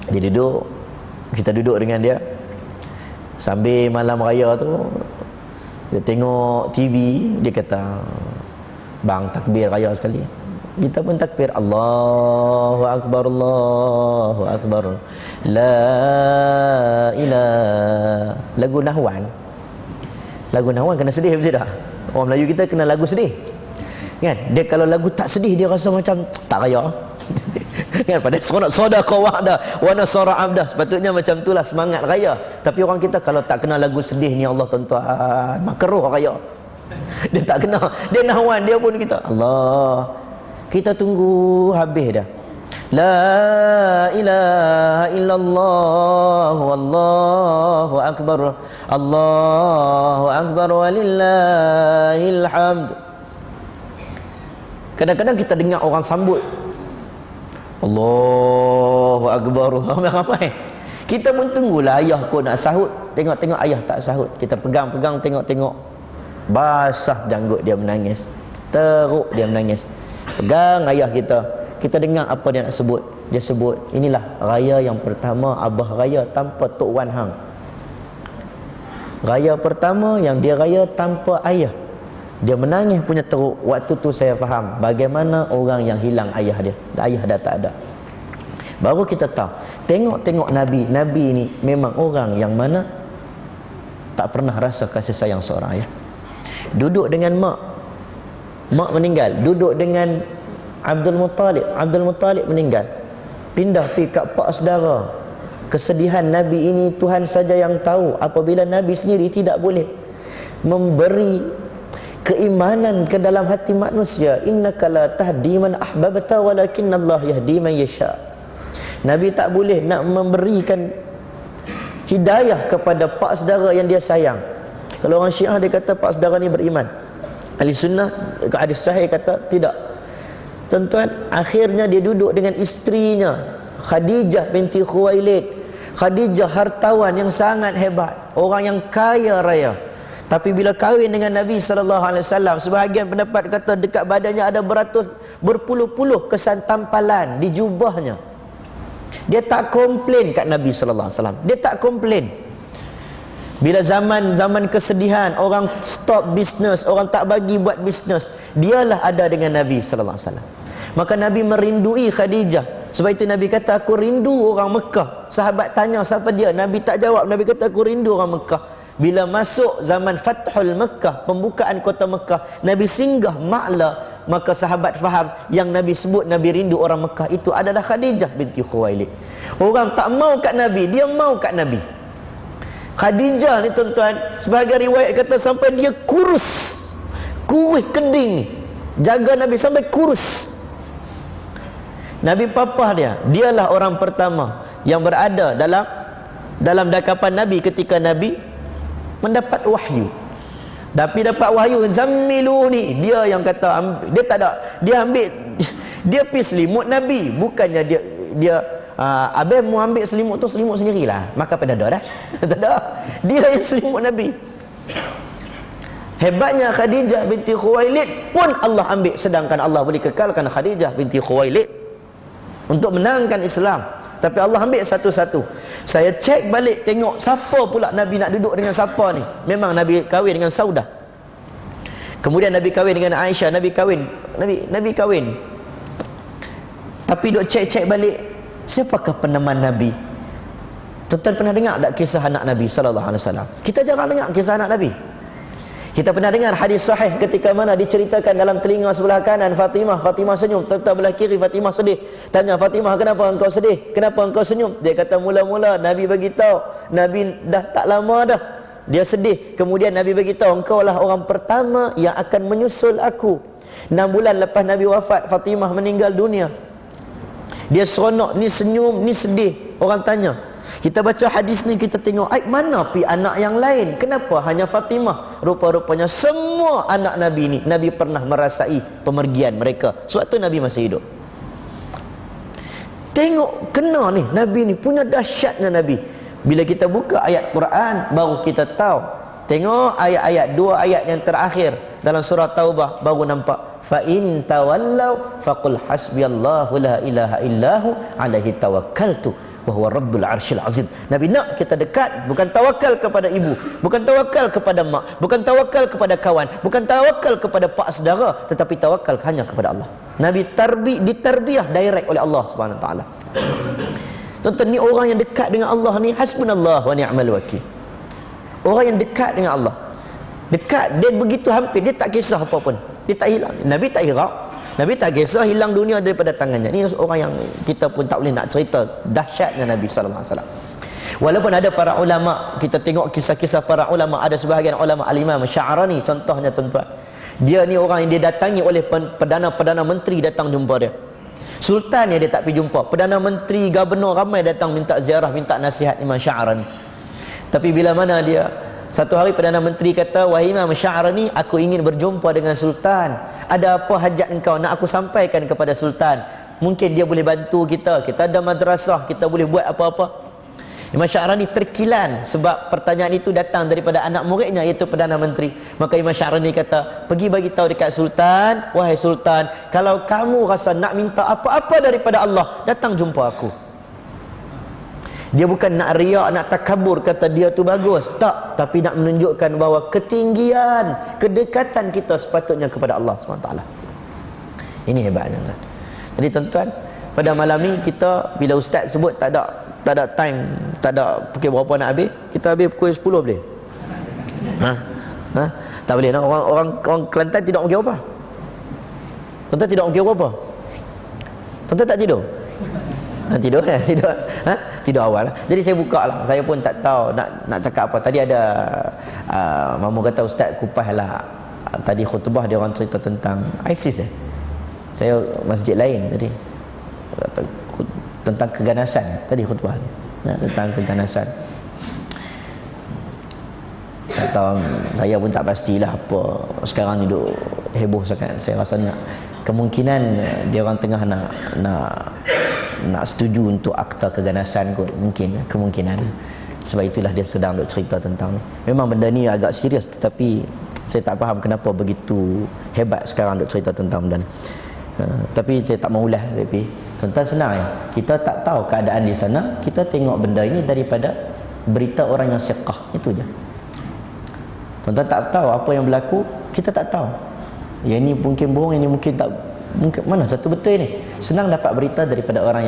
dia duduk, kita duduk dengan dia sambil malam raya tu, dia tengok TV, dia kata, bang takbir raya sekali. Kita pun takbir, Allahu Akbar, Allahu Akbar, La ilaha. Lagu Nahwan kena sedih betul tak? Orang Melayu kita kena lagu sedih kan? Dia kalau lagu tak sedih dia rasa macam tak raya kan? Pada sadaqah wahda wa nasara abda, sepatutnya macam itulah semangat raya. Tapi orang kita kalau tak kena lagu sedih ni, Allah tuan-tuan, makruh raya. Dia tak kena, dia Nahwan dia pun kita Allah. Kita tunggu habis dah. La ilaha illallah wallahu akbar, Allahu akbar walillahil hamd. Kadang-kadang kita dengar orang sambut Allahu akbar, ramai-ramai. Kita pun tunggulah ayah kau nak sahut. Tengok-tengok ayah tak sahut, kita pegang-pegang, tengok-tengok basah janggut dia menangis, teruk dia menangis. Pegang ayah kita, kita dengar apa dia nak sebut. Dia sebut, inilah raya yang pertama Abah raya tanpa Tok Wan Hang. Raya pertama yang dia raya tanpa ayah. Dia menangis punya teruk. Waktu tu saya faham bagaimana orang yang hilang ayah dia. Ayah dah tak ada. Baru kita tahu, tengok-tengok Nabi ni memang orang yang mana tak pernah rasa kasih sayang seorang ayah. Duduk dengan mak meninggal. Duduk dengan Abdul Muttalib meninggal. Pindah pergi kat pak saudara. Kesedihan Nabi ini Tuhan saja yang tahu. Apabila Nabi sendiri tidak boleh memberi keimanan ke dalam hati manusia. Innaka la tahdi man ahbabta walakinnallaha yahdi man yasha. Nabi tak boleh nak memberikan hidayah kepada pak saudara yang dia sayang. Kalau orang Syiah dia kata pak saudara ni beriman. Ahli sunnah hadis sahih kata tidak. Tuan-tuan, akhirnya dia duduk dengan isterinya Khadijah binti Khuwailid. Khadijah hartawan yang sangat hebat, orang yang kaya raya. Tapi bila kahwin dengan Nabi SAW, sebahagian pendapat kata dekat badannya ada berpuluh-puluh kesan tampalan di jubahnya. Dia tak komplain kat Nabi SAW. Dia tak komplain. Bila zaman kesedihan, orang stop bisnes, orang tak bagi buat bisnes, dialah ada dengan Nabi SAW. Maka Nabi merindui Khadijah. Sebab itu Nabi kata, aku rindu orang Mekah. Sahabat tanya siapa dia, Nabi tak jawab. Nabi kata, aku rindu orang Mekah. Bila masuk zaman Fathul Mekah, pembukaan kota Mekah, Nabi singgah Ma'la, maka sahabat faham yang Nabi sebut Nabi rindu orang Mekah itu adalah Khadijah binti Khuwailid. Orang tak mau kat Nabi, dia mau kat Nabi. Khadijah ni tuan-tuan, sebahagian riwayat kata sampai dia kurus keding ni, jaga Nabi sampai kurus. Nabi papah dia, dialah orang pertama yang berada dalam dakapan Nabi ketika Nabi mendapat wahyu. Tapi dapat wahyu zammiluni, dia yang kata, dia tak ada, dia ambil, dia pergi selimut Nabi, bukannya dia abang mau ambil selimut tu, selimut sendirilah, maka pada dah tak ada, dia yang selimut Nabi. Hebatnya Khadijah binti Khuwailid pun Allah ambil, sedangkan Allah boleh kekalkan Khadijah binti Khuwailid. untuk menangkan Islam. Tapi Allah ambil satu-satu. Saya cek balik tengok siapa pula Nabi nak duduk dengan siapa ni. Memang Nabi kahwin dengan Saudah. Kemudian Nabi kahwin dengan Aisyah, Nabi kahwin. Tapi duk cek-cek balik, siapakah peneman Nabi? Tuan-tuan pernah dengar tak kisah anak Nabi sallallahu alaihi wasallam? Kita jarang dengar kisah anak Nabi. Kita pernah dengar hadis sahih ketika mana diceritakan dalam telinga sebelah kanan Fatimah senyum, serta belah kiri Fatimah sedih. Tanya Fatimah, kenapa engkau sedih? Kenapa engkau senyum? Dia kata, mula-mula Nabi bagi tahu, Nabi dah tak lama dah dia sedih. Kemudian Nabi bagi tahu, engkau lah orang pertama yang akan menyusul aku. 6 bulan lepas Nabi wafat, Fatimah meninggal dunia. Dia seronok, ni senyum, ni sedih. Orang tanya, kita baca hadis ni, kita tengok, mana pi anak yang lain? Kenapa hanya Fatimah? Rupa-rupanya semua anak Nabi ni, Nabi pernah merasai pemergian mereka sewaktu Nabi masih hidup. Tengok, kena ni, Nabi ni punya dahsyatnya Nabi. Bila kita buka ayat Quran, baru kita tahu. Tengok ayat-ayat, 2 ayat yang terakhir dalam surah Taubah, baru nampak. Fa in tawallaw faqul hasbiyallahu la ilaha illahu alaihi tawakkaltu wa huwa rabbul arsyil azim. Nabi nak kita dekat, bukan tawakal kepada ibu, bukan tawakal kepada mak, bukan tawakal kepada kawan, bukan tawakal kepada pak saudara, tetapi tawakal hanya kepada Allah. Nabi ditarbiah direct oleh Allah Subhanahu wa taala. Tuan-tuan, ni orang yang dekat dengan Allah ni, hasbunallah wa ni'mal wakil. Orang yang dekat dengan Allah, dekat, dia begitu hampir, dia tak kisah apa pun, dia tak hilang. Nabi tak hirau, Nabi tak kisah hilang dunia daripada tangannya. Ni orang yang kita pun tak boleh nak cerita dahsyatnya Nabi sallallahu alaihi wasallam. Walaupun ada para ulama, kita tengok kisah-kisah para ulama, ada sebahagian ulama, Al-Imam Sya'rani contohnya, tuan-tuan, dia ni orang yang didatangi oleh perdana menteri datang jumpa dia. Sultan yang dia tak pergi jumpa, perdana menteri, gubernur ramai datang minta ziarah, minta nasihat Imam Sya'rani. Tapi bila mana dia, satu hari Perdana Menteri kata, wahai Imam Sya'rani, aku ingin berjumpa dengan Sultan. Ada apa hajat engkau nak aku sampaikan kepada Sultan? Mungkin dia boleh bantu kita. Kita ada madrasah, kita boleh buat apa-apa. Imam Sya'rani terkilan sebab pertanyaan itu datang daripada anak muridnya, iaitu Perdana Menteri. Maka Imam Sya'rani kata, pergi bagi tahu dekat Sultan, wahai Sultan, kalau kamu rasa nak minta apa-apa daripada Allah, datang jumpa aku. Dia bukan nak riak, nak takabur, kata dia tu bagus, tak, tapi nak menunjukkan bahawa ketinggian, kedekatan kita sepatutnya kepada Allah SWT. Ini hebatnya, tuan. Jadi tuan-tuan, pada malam ni kita, bila ustaz sebut tak ada time, tak ada pukul berapa nak habis, kita habis pukul 10 boleh? Tak boleh. Orang Kelantan tidak pukul berapa? Tuan-tuan tidak pukul berapa? Tuan-tuan tak tidur? Tidur tidur awal. Jadi saya buka lah. Saya pun tak tahu nak cakap apa. Tadi ada Mamu kata, ustaz kupas lah, tadi khutbah dia orang cerita tentang ISIS. Saya masjid lain tadi, tentang keganasan. Tadi khutbah dia tentang keganasan. Tak tahu, saya pun tak pastilah apa sekarang ni duk heboh sangat. Saya rasa kemungkinan dia orang tengah nak setuju untuk akta keganasan kot, mungkin, kemungkinan. Sebab itulah dia sedang duk cerita tentang ni. Memang benda ni agak serius, tetapi saya tak faham kenapa begitu hebat sekarang duk cerita tentang benda ni. Tapi saya tak mau ulas. Tapi tuan-tuan, senang ya, kita tak tahu keadaan di sana, kita tengok benda ini daripada berita orang yang siqah, itu je. Tuan-tuan tak tahu apa yang berlaku, kita tak tahu. Yang ini mungkin bohong, ini mungkin tak, mungkin mana satu betul ni. Senang dapat berita daripada orang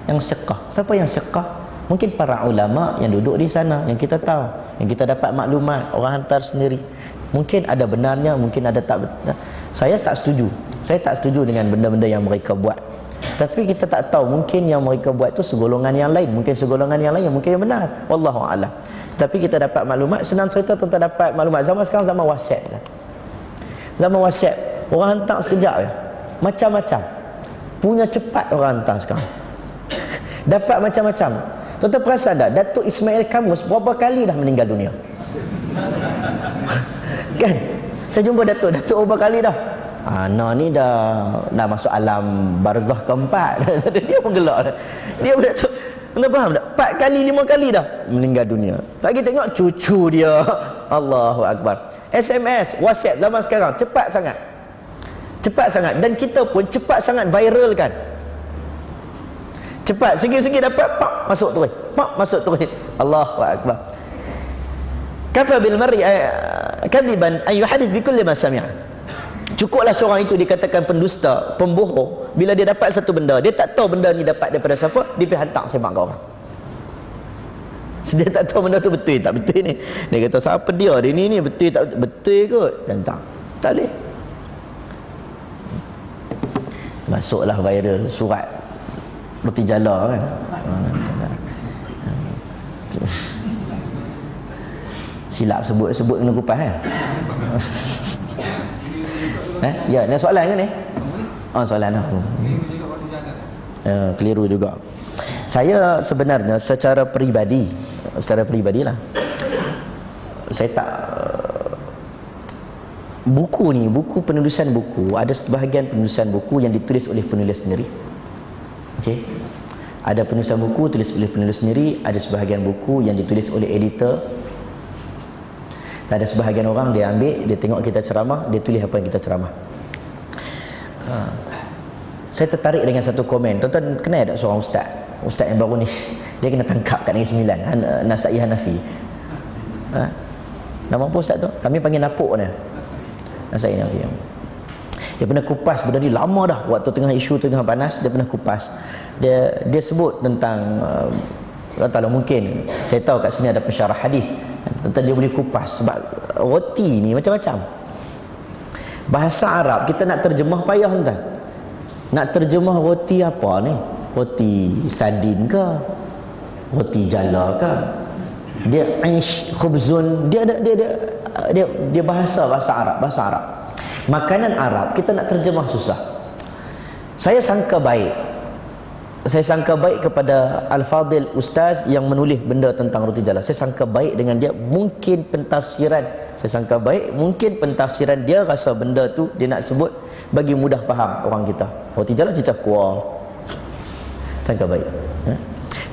yang siqah. Siapa yang siqah? Mungkin para ulama yang duduk di sana, yang kita tahu, yang kita dapat maklumat, orang hantar sendiri. Mungkin ada benarnya, mungkin ada tak benar. Saya tak setuju dengan benda-benda yang mereka buat. Tapi kita tak tahu, mungkin yang mereka buat itu segolongan yang lain, mungkin segolongan yang lain, mungkin yang benar, wallahu a'lam. Tapi kita dapat maklumat, senang cerita, tuan-tuan dapat maklumat. Zaman sekarang zaman WhatsApp dah. Zaman WhatsApp, orang hantar sekejap ya, macam-macam. Punya cepat orang hantar sekarang. Dapat macam-macam. Tuan-tuan perasan tak, Datuk Ismail Kamus berapa kali dah meninggal dunia? Kan? Saya jumpa Datuk berapa kali dah? Nah ni dah masuk alam barzah keempat. Dia pun gelak. Dia pun Datuk, anda faham tak? 4 kali 5 kali dah meninggal dunia. Lagi tengok cucu dia. Allahu Akbar. SMS, WhatsApp zaman sekarang cepat sangat. Cepat sangat. Dan kita pun cepat sangat viral kan. Cepat, segi-segi dapat, pak, masuk terus. Pak, masuk terus. Allahu akbar. Kafa bil mar'i kadiban ay yuhadith bi kulli ma sami'a. Cukuplah seorang itu dikatakan pendusta, pembohong bila dia dapat satu benda, dia tak tahu benda ni dapat daripada siapa, dia pergi hantar semak ke orang. Dia tak tahu benda tu betul tak betul ni. Dia kata siapa dia ni betul tak betul kot. Hantar. Tak boleh. Masuklah viral surat roti jala kan. Silap sebut kena kupas kan. Ya, ni soalan ke ni? Oh, soalan aku. Keliru juga. Saya sebenarnya secara peribadi lah, saya tak buku penulisan buku, ada sebahagian penulisan buku yang ditulis oleh penulis sendiri. Okey. Ada penulisan buku tulis oleh penulis sendiri, ada sebahagian buku yang ditulis oleh editor. Ada sebahagian orang dia ambil, dia tengok kita ceramah, dia tulis apa yang kita ceramah. Saya tertarik dengan satu komen. Tuan-tuan kenal tak seorang ustaz yang baru ni? Dia kena tangkap kat Negeri Sembilan, Nasai Hanafi. Nama apa ustaz tu? Kami panggil Napuk dia. Nasai Hanafi. Dia pernah kupas benda ni lama dah, waktu tengah isu tengah panas, dia pernah kupas. Dia sebut tentang kalau mungkin saya tahu kat sini ada pensyarah hadis, tentang dia boleh kupas sebab roti ni macam-macam. Bahasa Arab kita nak terjemah payah tuan. Nak terjemah roti apa ni? Roti sardin ke? Roti jala ke? Dia aish khubzun, dia bahasa Arab. Makanan Arab kita nak terjemah susah. Saya sangka baik kepada Al-Fadil Ustaz yang menulis benda tentang roti jala. Saya sangka baik dengan dia. Mungkin pentafsiran dia rasa benda tu dia nak sebut bagi mudah faham orang kita. Roti jala cecah kuah. Sangka baik.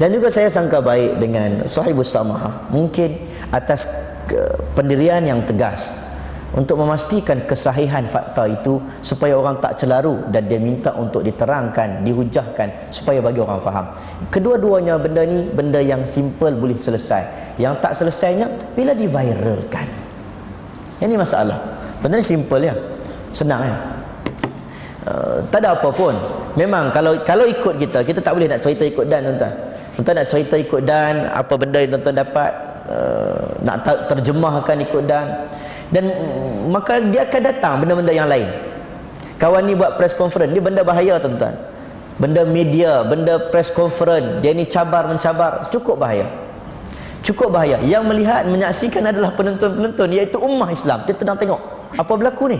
Dan juga saya sangka baik dengan Sahibus Samahah, mungkin atas pendirian yang tegas untuk memastikan kesahihan fakta itu supaya orang tak celaru, dan dia minta untuk diterangkan, dihujahkan supaya bagi orang faham. Kedua-duanya benda ni benda yang simple boleh selesai. Yang tak selesainya bila diviralkan. Ini masalah. Benda ni simple ya. Senang ya. Tak ada apa pun. Memang kalau ikut kita tak boleh nak cerita ikut dan tuan-tuan. Tuan-tuan nak cerita ikut dan apa benda yang tuan-tuan dapat, nak terjemahkan ikut dan maka dia akan datang benda-benda yang lain. Kawan ni buat press conference, ni benda bahaya tuan-tuan. Benda media, benda press conference, dia ni cabar-mencabar, cukup bahaya. Yang melihat, menyaksikan adalah penonton-penonton, iaitu ummah Islam. Dia sedang tengok apa berlaku ni.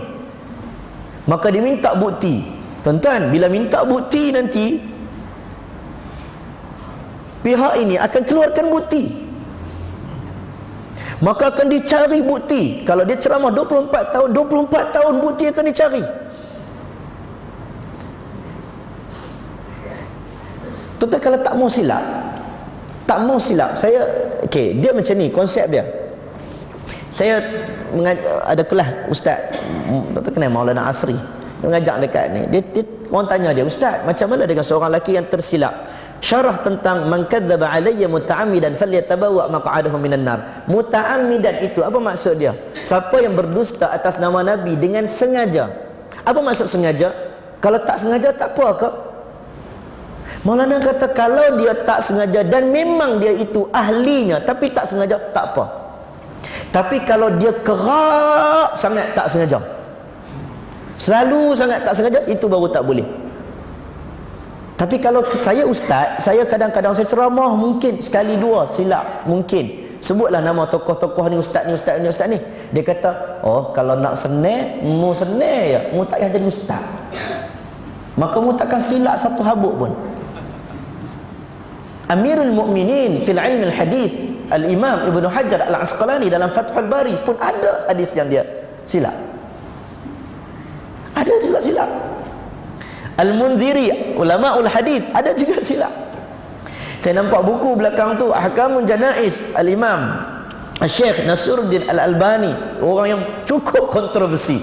Maka dia minta bukti. Tuan-tuan, bila minta bukti nanti pihak ini akan keluarkan bukti. Maka akan dicari bukti. Kalau dia ceramah 24 tahun bukti akan dicari. Tuan-tuan, kalau tak mau silap, saya dia macam ni konsep dia. Saya ada kelas ustaz, tuan-tuan kenal Maulana Asri. Dia mengajak dekat ni. Dia orang tanya dia, "Ustaz, macam mana dengan seorang lelaki yang tersilap? Syarah tentang man kadzdzaba alayya muta'ammidan falyatabawwa maq'adahu minan nar." Muta'ammidan itu apa maksud dia? Siapa yang berdusta atas nama Nabi dengan sengaja. Apa maksud sengaja? Kalau tak sengaja tak apa ke? Maulana kata kalau dia tak sengaja dan memang dia itu ahlinya tapi tak sengaja tak apa. Tapi kalau dia kerap sangat tak sengaja, selalu sangat tak sengaja, itu baru tak boleh. Tapi kalau saya ustaz, saya kadang-kadang saya ceramah mungkin sekali dua silap, mungkin sebutlah nama tokoh-tokoh ni, ustaz ni. Dia kata, "Oh, kalau nak senang, mu senang ya, mu tak payah jadi ustaz. Maka mu takkan silap satu habuk pun." Amirul Mukminin fil ilmi al-hadis, Al-Imam Ibnu Hajar Al-Asqalani dalam Fathul Bari pun ada hadis yang dia silap. Ada juga silap. Al-Munziri, ulamaul hadis, ada juga silap. Saya nampak buku belakang tu, Ahkamun Janaiz, Al-Imam Syekh Nasruddin Al-Albani, orang yang cukup kontroversi.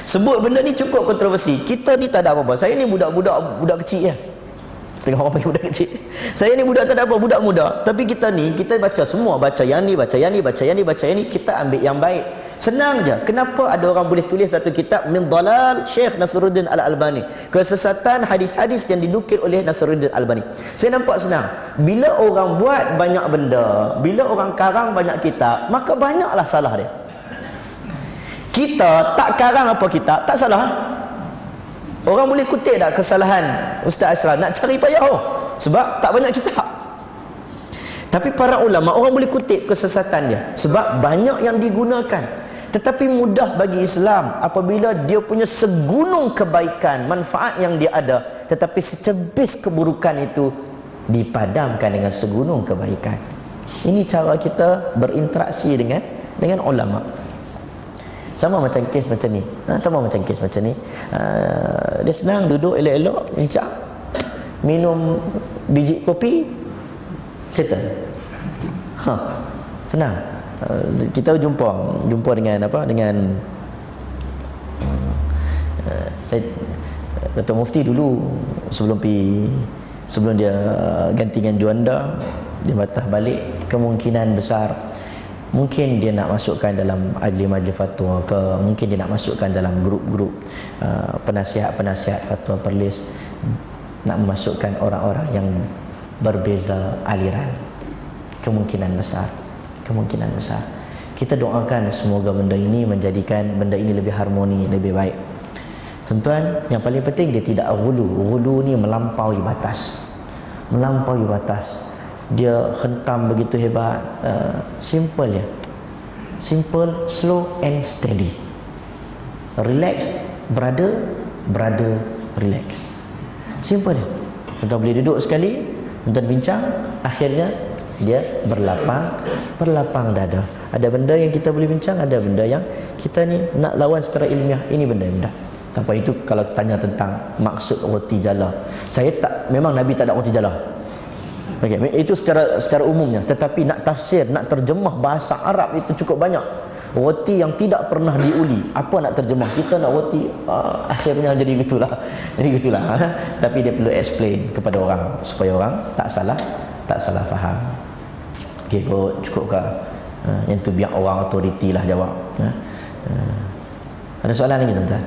Sebut benda ni cukup kontroversi. Kita ni tak ada apa-apa. Saya ni budak kecil ya. Setengah orang panggil budak kecil. Saya ni budak tak ada apa, budak muda. Tapi kita ni, kita baca semua, baca yang ni, baca yang ni, baca yang ni, baca yang ni, kita ambil yang baik. Senang je. Kenapa ada orang boleh tulis satu kitab Min Dalal Syekh Nasruddin Al-Albani, kesesatan hadis-hadis yang dinukil oleh Nasruddin Al-Albani. Saya nampak senang. Bila orang buat banyak benda, bila orang karang banyak kitab, maka banyaklah salah dia. Kita tak karang apa kitab, tak salah. Orang boleh kutip tak kesalahan Ustaz Ashraf? Nak cari payah sebab tak banyak kitab. Tapi para ulama, orang boleh kutip kesesatan dia sebab banyak yang digunakan. Tetapi mudah bagi Islam apabila dia punya segunung kebaikan, manfaat yang dia ada, tetapi secebis keburukan itu dipadamkan dengan segunung kebaikan. Ini cara kita berinteraksi dengan ulama. Sama macam kes macam ni. Sama macam kes macam ni. Dia senang duduk elok-elok, bincang, minum biji kopi, settle. Senang. Kita jumpa dengan apa? Dengan saya Dato' Mufti dulu sebelum dia ganti dengan Juanda, dia patah balik, kemungkinan besar mungkin dia nak masukkan dalam majlis fatwa ke, mungkin dia nak masukkan dalam grup-grup penasihat-penasihat fatwa Perlis, nak memasukkan orang-orang yang berbeza aliran. Kemungkinan besar kita doakan semoga benda ini menjadikan benda ini lebih harmoni, lebih baik. Tuan-tuan, yang paling penting dia tidak ghulu ni melampaui batas. Dia hentam begitu hebat. Simple je. Simple, slow and steady. Relax, brother, relax. Simple je. Tuan-tuan boleh duduk sekali, tuan-tuan bincang, akhirnya dia berlapang dada. Ada benda yang kita boleh bincang, ada benda yang kita ni nak lawan secara ilmiah. Ini benda yang mudah. Tanpa itu kalau tanya tentang maksud roti jala, memang Nabi tak ada roti jala. Okay, itu secara umumnya. Tetapi nak tafsir, nak terjemah bahasa Arab itu cukup banyak. Roti yang tidak pernah diuli, apa nak terjemah? Kita nak roti, akhirnya jadi gitulah. Tapi dia perlu explain kepada orang supaya orang tak salah faham. Okey, cukup ke? Yang tu biar orang autoriti lah jawab. Ada soalan lagi tuan-tuan?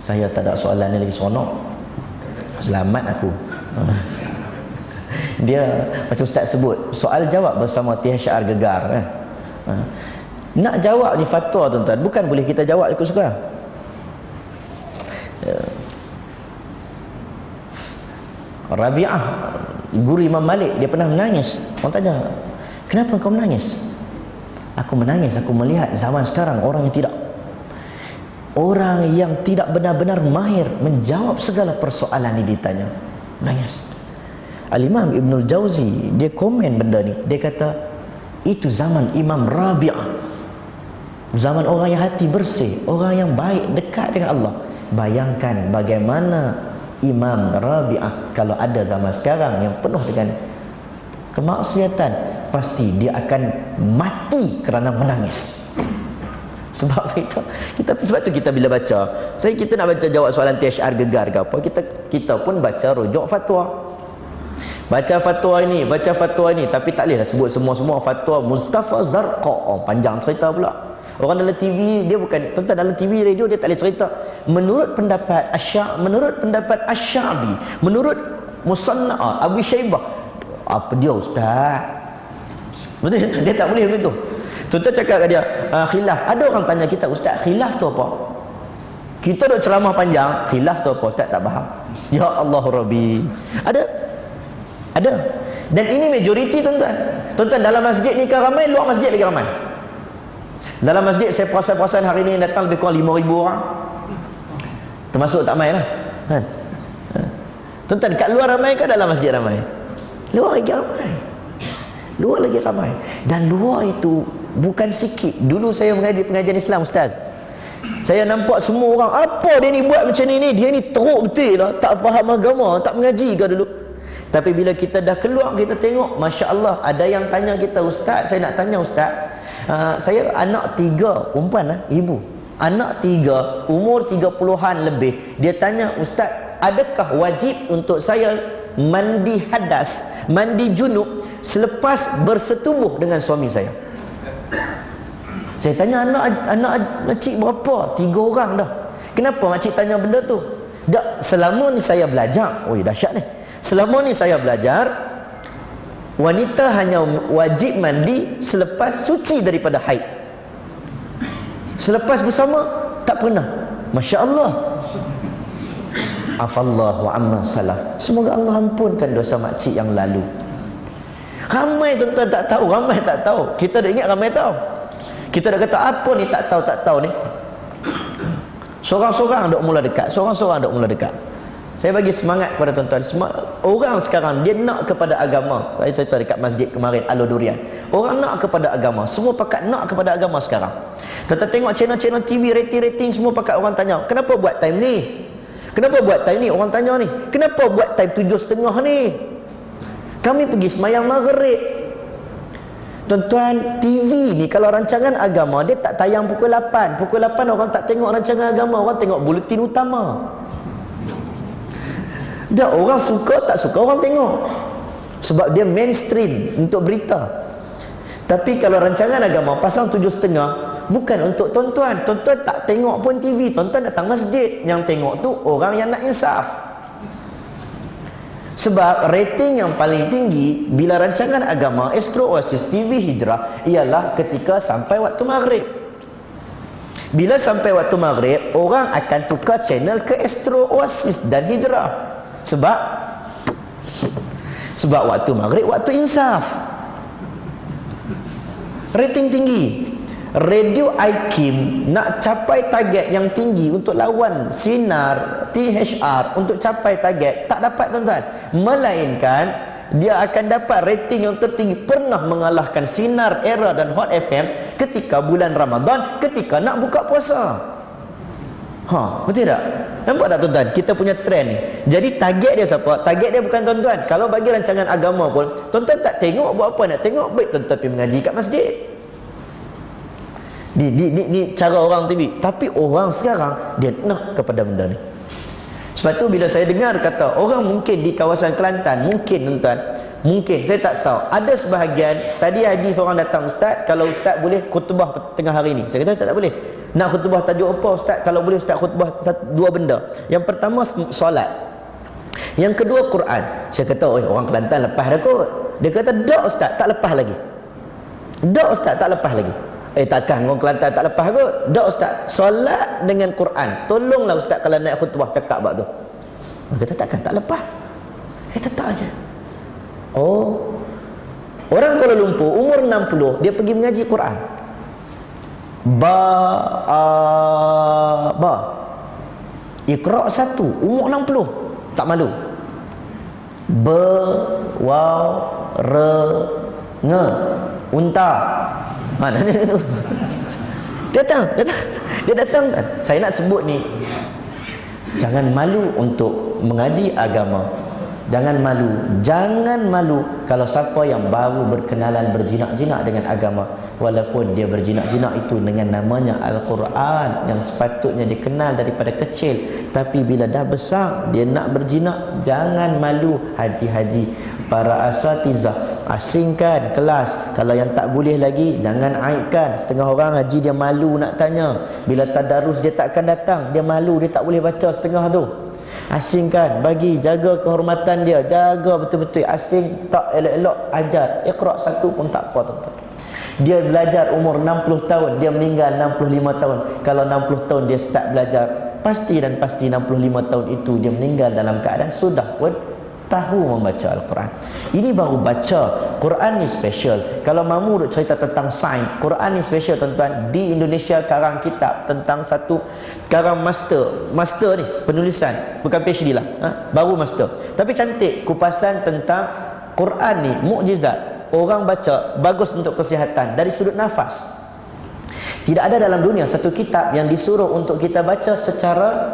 Saya tak ada soalan ni lagi, seronok. Selamat aku. Dia macam Ustaz sebut, soal jawab bersama THR Gegar. Nak jawab ni fatwa tuan-tuan, bukan boleh kita jawab ikut suka. Rabi'ah, guru Imam Malik, dia pernah menangis. Orang tanya, kenapa kau menangis? Aku menangis, aku melihat zaman sekarang orang yang tidak benar-benar mahir menjawab segala persoalan yang ditanya. Menangis. Al-Imam Ibnul Jauzi, dia komen benda ni. Dia kata, itu zaman Imam Rabi'ah. Zaman orang yang hati bersih, orang yang baik, dekat dengan Allah. Bayangkan bagaimana Imam Rabi'ah kalau ada zaman sekarang yang penuh dengan kemaksiatan, pasti dia akan mati kerana menangis. Sebab itu kita bila baca, kita nak baca jawab soalan THR Gegar ke apa, kita pun baca rujuk fatwa. Baca fatwa ini, tapi tak boleh lah sebut semua fatwa Mustafa Zarqa. Panjang cerita pula. Orang dalam TV, dia bukan, tuan-tuan, dalam TV radio dia tak boleh cerita menurut pendapat Asy-Sya'bi, menurut Musanna'ah Abu Syaibah. Apa dia ustaz? Betul, dia tak boleh begitu. Tuan-tuan cakap kat dia, khilaf. Ada orang tanya kita, ustaz, khilaf tu apa? Kita duk ceramah panjang, khilaf tu apa? Ustaz tak faham. Ya Allah Rabbi. Ada. Dan ini majoriti tuan-tuan. Tuan-tuan, dalam masjid ni kan ramai, luar masjid lagi ramai. Dalam masjid saya perasan hari ni datang lebih kurang 5,000 orang. Termasuk tak main lah. Tuan-tuan, kat luar ramai ke dalam masjid ramai? Luar lagi ramai. Dan luar itu bukan sikit. Dulu saya mengaji pengajian Islam, ustaz, saya nampak semua orang, apa dia ni buat macam ni, dia ni teruk betul lah, tak faham agama, tak mengaji ke dulu. Tapi bila kita dah keluar, kita tengok, Masya Allah, ada yang tanya kita, ustaz, saya nak tanya ustaz, saya anak 3, perempuan lah, ibu, anak 3, umur 30-an lebih. Dia tanya, ustaz, adakah wajib untuk saya mandi hadas, mandi junub selepas bersetubuh dengan suami saya? Saya tanya anak makcik berapa? 3 orang dah. Kenapa makcik tanya benda tu? Dak, selama ni saya belajar. Oi, dahsyat ni. Selama ni saya belajar, wanita hanya wajib mandi selepas suci daripada haid. Selepas bersama tak pernah. Masya Allah. Afallahu amma salaf. Semoga Allah ampunkan dosa makcik yang lalu. Ramai tuan-tuan tak tahu, ramai tak tahu. Kita dah ingat ramai tahu. Kita dah kata apa ni tak tahu ni. Seorang-seorang duk mula dekat, seorang-seorang duk mula dekat. Saya bagi semangat kepada tuan-tuan. Orang sekarang dia nak kepada agama. Saya cerita dekat masjid kemarin Alo Durian. Orang nak kepada agama. Semua pakat nak kepada agama sekarang. Kita tengok channel-channel TV, rating-rating, semua pakat orang tanya, kenapa buat time ni? Kenapa buat time ni? Orang tanya ni. Kenapa buat time 7.30 ni? Kami pergi semayang maghrib. Tuan-tuan, TV ni kalau rancangan agama dia tak tayang pukul 8. Pukul 8 orang tak tengok rancangan agama, orang tengok buletin utama. Dah, orang suka tak suka orang tengok. Sebab dia mainstream untuk berita. Tapi kalau rancangan agama pasang 7.30, bukan untuk tuan-tuan. Tuan-tuan tak tengok pun TV, tuan-tuan datang masjid. Yang tengok tu orang yang nak insaf. Sebab rating yang paling tinggi bila rancangan agama Astro Oasis TV Hijrah ialah ketika sampai waktu maghrib. Bila sampai waktu maghrib, orang akan tukar channel ke Astro Oasis dan Hijrah. Sebab waktu maghrib waktu insaf. Rating tinggi. Radio IKIM nak capai target yang tinggi untuk lawan Sinar, THR, untuk capai target, tak dapat tuan-tuan. Melainkan dia akan dapat rating yang tertinggi, pernah mengalahkan Sinar, Era dan Hot FM ketika bulan Ramadan, ketika nak buka puasa. Betul tak? Nampak tak tuan-tuan? Kita punya trend ni. Jadi target dia siapa? Target dia bukan tuan-tuan. Kalau bagi rancangan agama pun, tuan-tuan tak tengok buat apa nak tengok, baik tuan-tuan pergi mengaji kat masjid. Ni cara orang TV. Tapi orang sekarang dia nak kepada benda ni. Sebab tu bila saya dengar kata orang mungkin di kawasan Kelantan, mungkin tuan-tuan, mungkin saya tak tahu, ada sebahagian tadi haji seorang datang, ustaz, kalau ustaz boleh khutbah tengah hari ni. Saya kata tak boleh. Nak khutbah tajuk apa ustaz? Kalau boleh ustaz khutbah 2 benda. Yang pertama solat. Yang kedua Quran. Saya kata, "Oi, orang Kelantan lepas dah kot." Dia kata, "Dak ustaz, tak lepas lagi." "Dak ustaz, tak lepas lagi." Takkan orang Kelantan tak lepas kot? Dak ustaz, solat dengan Quran. Tolonglah ustaz kalau nak khutbah cakap bab tu. Dia kata takkan tak lepas. Tak aja. Oh. Orang Kuala Lumpur umur 60 dia pergi mengaji Quran. Iqra 1 umur 60 tak malu. Unta. Dia datang kan. Saya nak sebut ni, jangan malu untuk mengaji agama. Jangan malu kalau siapa yang baru berkenalan berjinak-jinak dengan agama, walaupun dia berjinak-jinak itu dengan namanya Al-Quran yang sepatutnya dikenal daripada kecil, tapi bila dah besar dia nak berjinak, jangan malu. Haji-haji, para asatizah, asingkan kelas. Kalau yang tak boleh lagi, jangan aibkan. Setengah orang haji dia malu nak tanya. Bila tadarus dia takkan datang, dia malu, dia tak boleh baca setengah tu. Asingkan, bagi, jaga kehormatan dia, jaga betul-betul. Asing tak elok-elok, ajar. Iqra 1 pun tak apa tuan-tuan. Dia belajar umur 60 tahun, dia meninggal 65 tahun. Kalau 60 tahun dia start belajar, pasti 65 tahun itu dia meninggal dalam keadaan sudah pun tahu membaca Al-Quran. Ini baru baca. Quran ni special. Kalau mamu duk cerita tentang sains, Quran ni special tuan-tuan. Di Indonesia karang kitab tentang satu karang master ni, penulisan, bukan PhD lah, baru master. Tapi cantik kupasan tentang Quran ni, mukjizat. Orang baca bagus untuk kesihatan dari sudut nafas. Tidak ada dalam dunia satu kitab yang disuruh untuk kita baca secara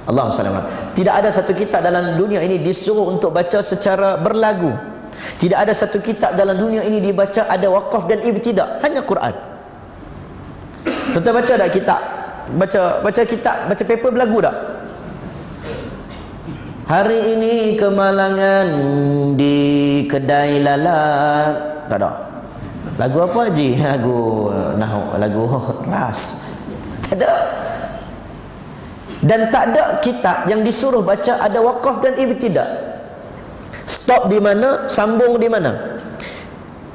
Allahumma. Tidak ada satu kitab dalam dunia ini disuruh untuk baca secara berlagu. Tidak ada satu kitab dalam dunia ini dibaca ada waqaf dan ibtidak. Hanya Quran. Tuan-tuan baca tak kitab? Baca kitab, baca paper berlagu tak? Hari ini kemalangan di kedai lalat. Tak ada. Lagu apa Haji? Lagu ras. Tak ada. Dan tak ada kitab yang disuruh baca ada wakaf dan ibtidah. Stop di mana, sambung di mana.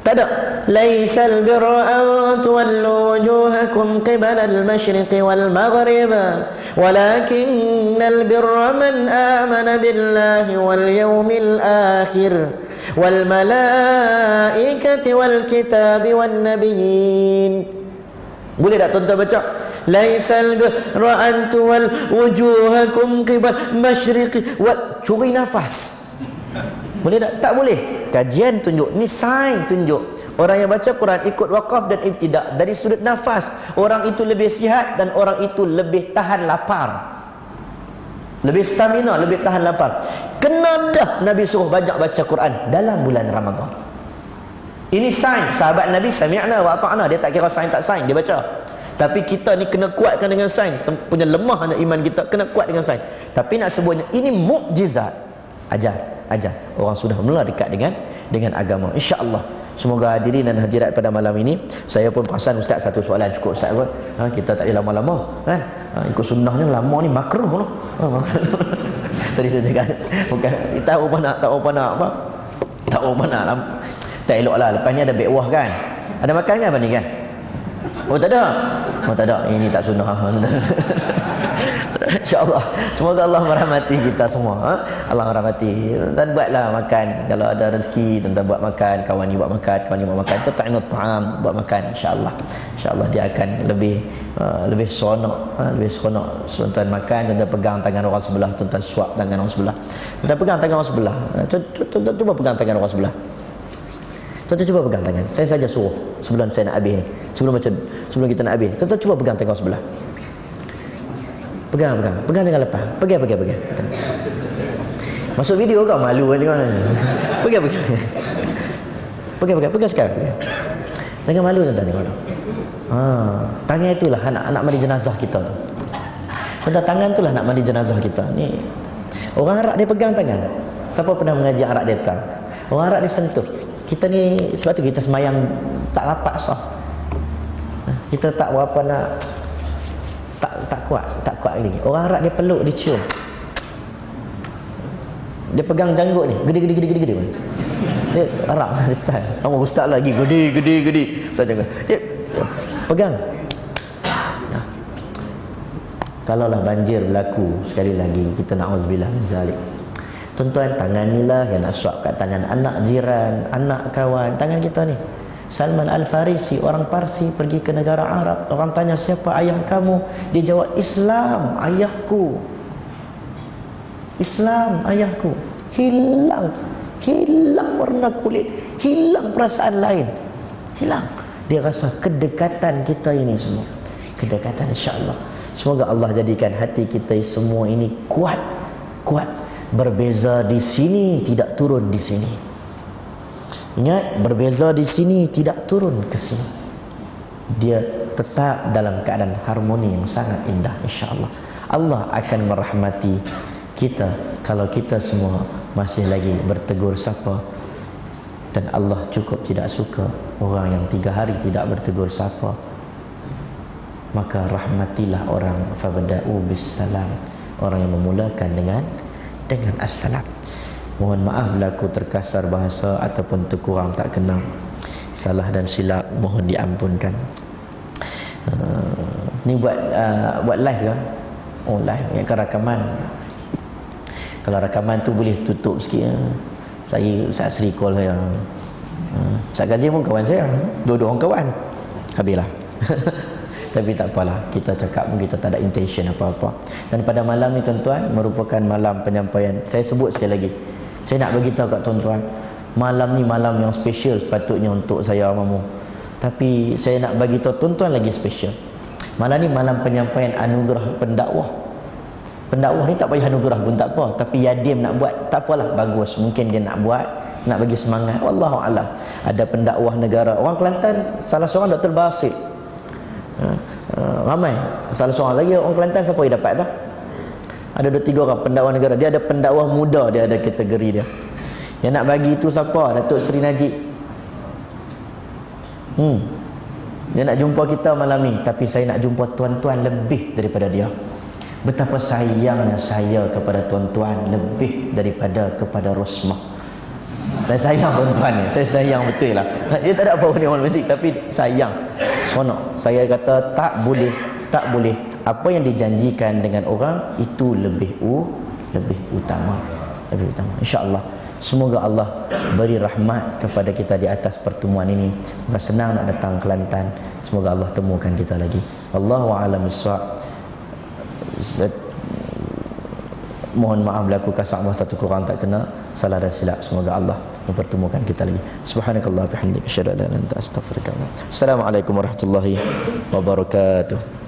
Tak ada. Laisal birra an tuwallu wujuhakum qibala al-masyriqi wal maghrib walakinnal birra man amana billahi wal yawmil akhir wal malaikati wal kitabi wan nabiyyin. Boleh tak tuan-tuan baca? Laisal birra an tuwallu wujuhakum qibala al-masyriqi wal curi nafas. Boleh tak? Tak boleh. Kajian tunjuk, ni sign tunjuk orang yang baca Quran ikut wakaf dan ibtidak dari sudut nafas, orang itu lebih sihat dan orang itu lebih tahan lapar, lebih stamina, lebih tahan lapar. Kena dah Nabi suruh banyak baca Quran dalam bulan Ramadan. Ini sign. Sahabat Nabi sami'na wa ata'na, dia tak kira sign tak sign, dia baca. Tapi kita ni kena kuatkan dengan sign. Punya lemah iman kita, kena kuat dengan sign. Tapi nak sebutnya ini mukjizat. Ajar orang sudah mula dekat dengan agama, insya-Allah. Semoga hadirin dan hadirat pada malam ini, saya pun perasan Ustaz satu soalan cukup Ustaz pun. Kita tak boleh lama-lama kan. Ikut sunnahnya lama ni makruh noh. Tadi saya cakap bukan tak apa nak apa. Tak apa nak tak eloklah. Lepas ni ada bekwah kan. Ada makan kan apa ni kan? Oh tak ada. Ini tak sunnah. InsyaAllah. Semoga Allah merahmati kita semua. Allah merahmati. Dan buatlah makan. Kalau ada rezeki, tuan-tuan buat makan. Kawan ni buat makan. Itu ta'inut ta'am. Buat makan. InsyaAllah. InsyaAllah dia akan lebih seronok. Lebih seronok. Tuan-tuan makan, tuan-tuan pegang tangan orang sebelah. Tuan-tuan suap tangan orang sebelah. Tuan-tuan pegang tangan orang sebelah. Tuan-tuan cuba pegang tangan orang sebelah. Tuan-tuan cuba pegang tangan. Saya saja suruh sebelum saya nak habis ni. Sebelum kita nak habis. Tuan-tuan cuba pegang tangan orang sebelah. Pegang jangan lepas. Pegang. Masuk video kau malu kan tengok ni. Pegang sekarang. Jangan malu tuan-tuan tengok. Tangan itulah anak mandi jenazah kita tu. Tuan-tuan, tangan itulah nak mandi jenazah kita. Ni orang Arab dia pegang tangan. Siapa pernah mengaji Arab dia tahu. Orang Arab dia sentuh. Kita ni sebab tu kita semayang tak rapat sah. Kita tak berapa nak tak kuat lagi. Orang Arab dia peluk, dia cium. Dia pegang janggut ni, gede. Dia Arab dia style. Kamu ustaz lagi gede. Ustaz jangan. Dia pegang. Kalaulah banjir berlaku sekali lagi, kita na'udzubillah min zalik. Tuan-tuan, tangan inilah yang nak suap kat tangan anak jiran, anak kawan, tangan kita ni. Salman Al-Farisi, orang Parsi, pergi ke negara Arab. Orang tanya, siapa ayah kamu? Dia jawab, Islam ayahku. Islam ayahku. Hilang warna kulit, hilang perasaan lain, hilang. Dia rasa kedekatan kita ini semua, kedekatan, insya-Allah. Semoga Allah jadikan hati kita semua ini kuat. Berbeza di sini, tidak turun di sini. Ingat, berbeza di sini, tidak turun ke sini. Dia tetap dalam keadaan harmoni yang sangat indah, insya-Allah. Allah akan merahmati kita kalau kita semua masih lagi bertegur sapa. Dan Allah cukup tidak suka orang yang 3 hari tidak bertegur sapa. Maka rahmatilah orang, fabda'u bis salam, orang yang memulakan dengan assalam. Mohon maaf bila aku terkasar bahasa ataupun terkurang tak kena, salah dan silap mohon diampunkan. Ni buat live ke? Oh, live ya, ke rakaman. Kalau rakaman tu boleh tutup sikit. Saya Sri call saya. Ustaz Kazim pun kawan saya. Dua-dua orang kawan. Habislah. Tapi tak apalah, kita cakap pun kita tak ada intention apa-apa. Dan pada malam ni tuan-tuan merupakan malam penyampaian. Saya sebut sekali lagi, saya nak beritahu kat tuan-tuan, malam ni malam yang special sepatutnya untuk saya amamu. Tapi saya nak bagi tahu tuan-tuan lagi special. Malam ni malam penyampaian anugerah pendakwah. Pendakwah ni tak payah anugerah pun tak apa, tapi Yadim nak buat, tak apalah, bagus. Mungkin dia nak buat, nak bagi semangat. Wallahu alam. Ada pendakwah negara. Orang Kelantan salah seorang Dr. Basit. Ramai. Salah seorang lagi orang Kelantan, siapa yang dapat tak? Ada 2-3 orang pendakwah negara. Dia ada pendakwah muda, dia ada kategori dia. Yang nak bagi itu siapa? Datuk Seri Najib. Dia nak jumpa kita malam ni, tapi saya nak jumpa tuan-tuan lebih daripada dia. Betapa sayangnya saya kepada tuan-tuan lebih daripada kepada Rosmah. Saya sayang tuan-tuan ni, saya sayang betul lah. Dia tak ada apa ni orang politik, tapi sayang. Sonok. Saya kata tak boleh. Apa yang dijanjikan dengan orang itu lebih utama. Insya-Allah. Semoga Allah beri rahmat kepada kita di atas pertemuan ini. Maka senang nak datang ke Kelantan. Semoga Allah temukan kita lagi. Wallahu a'lam bissawab. Mohon maaf berlaku kasar satu kurang tak kena, salah dan silap. Semoga Allah mempertemukan kita lagi. Subhanakallah bihamdika asyhadu an la ilaha illa anta astaghfiruka wa atubu ilaik. Assalamualaikum warahmatullahi wabarakatuh.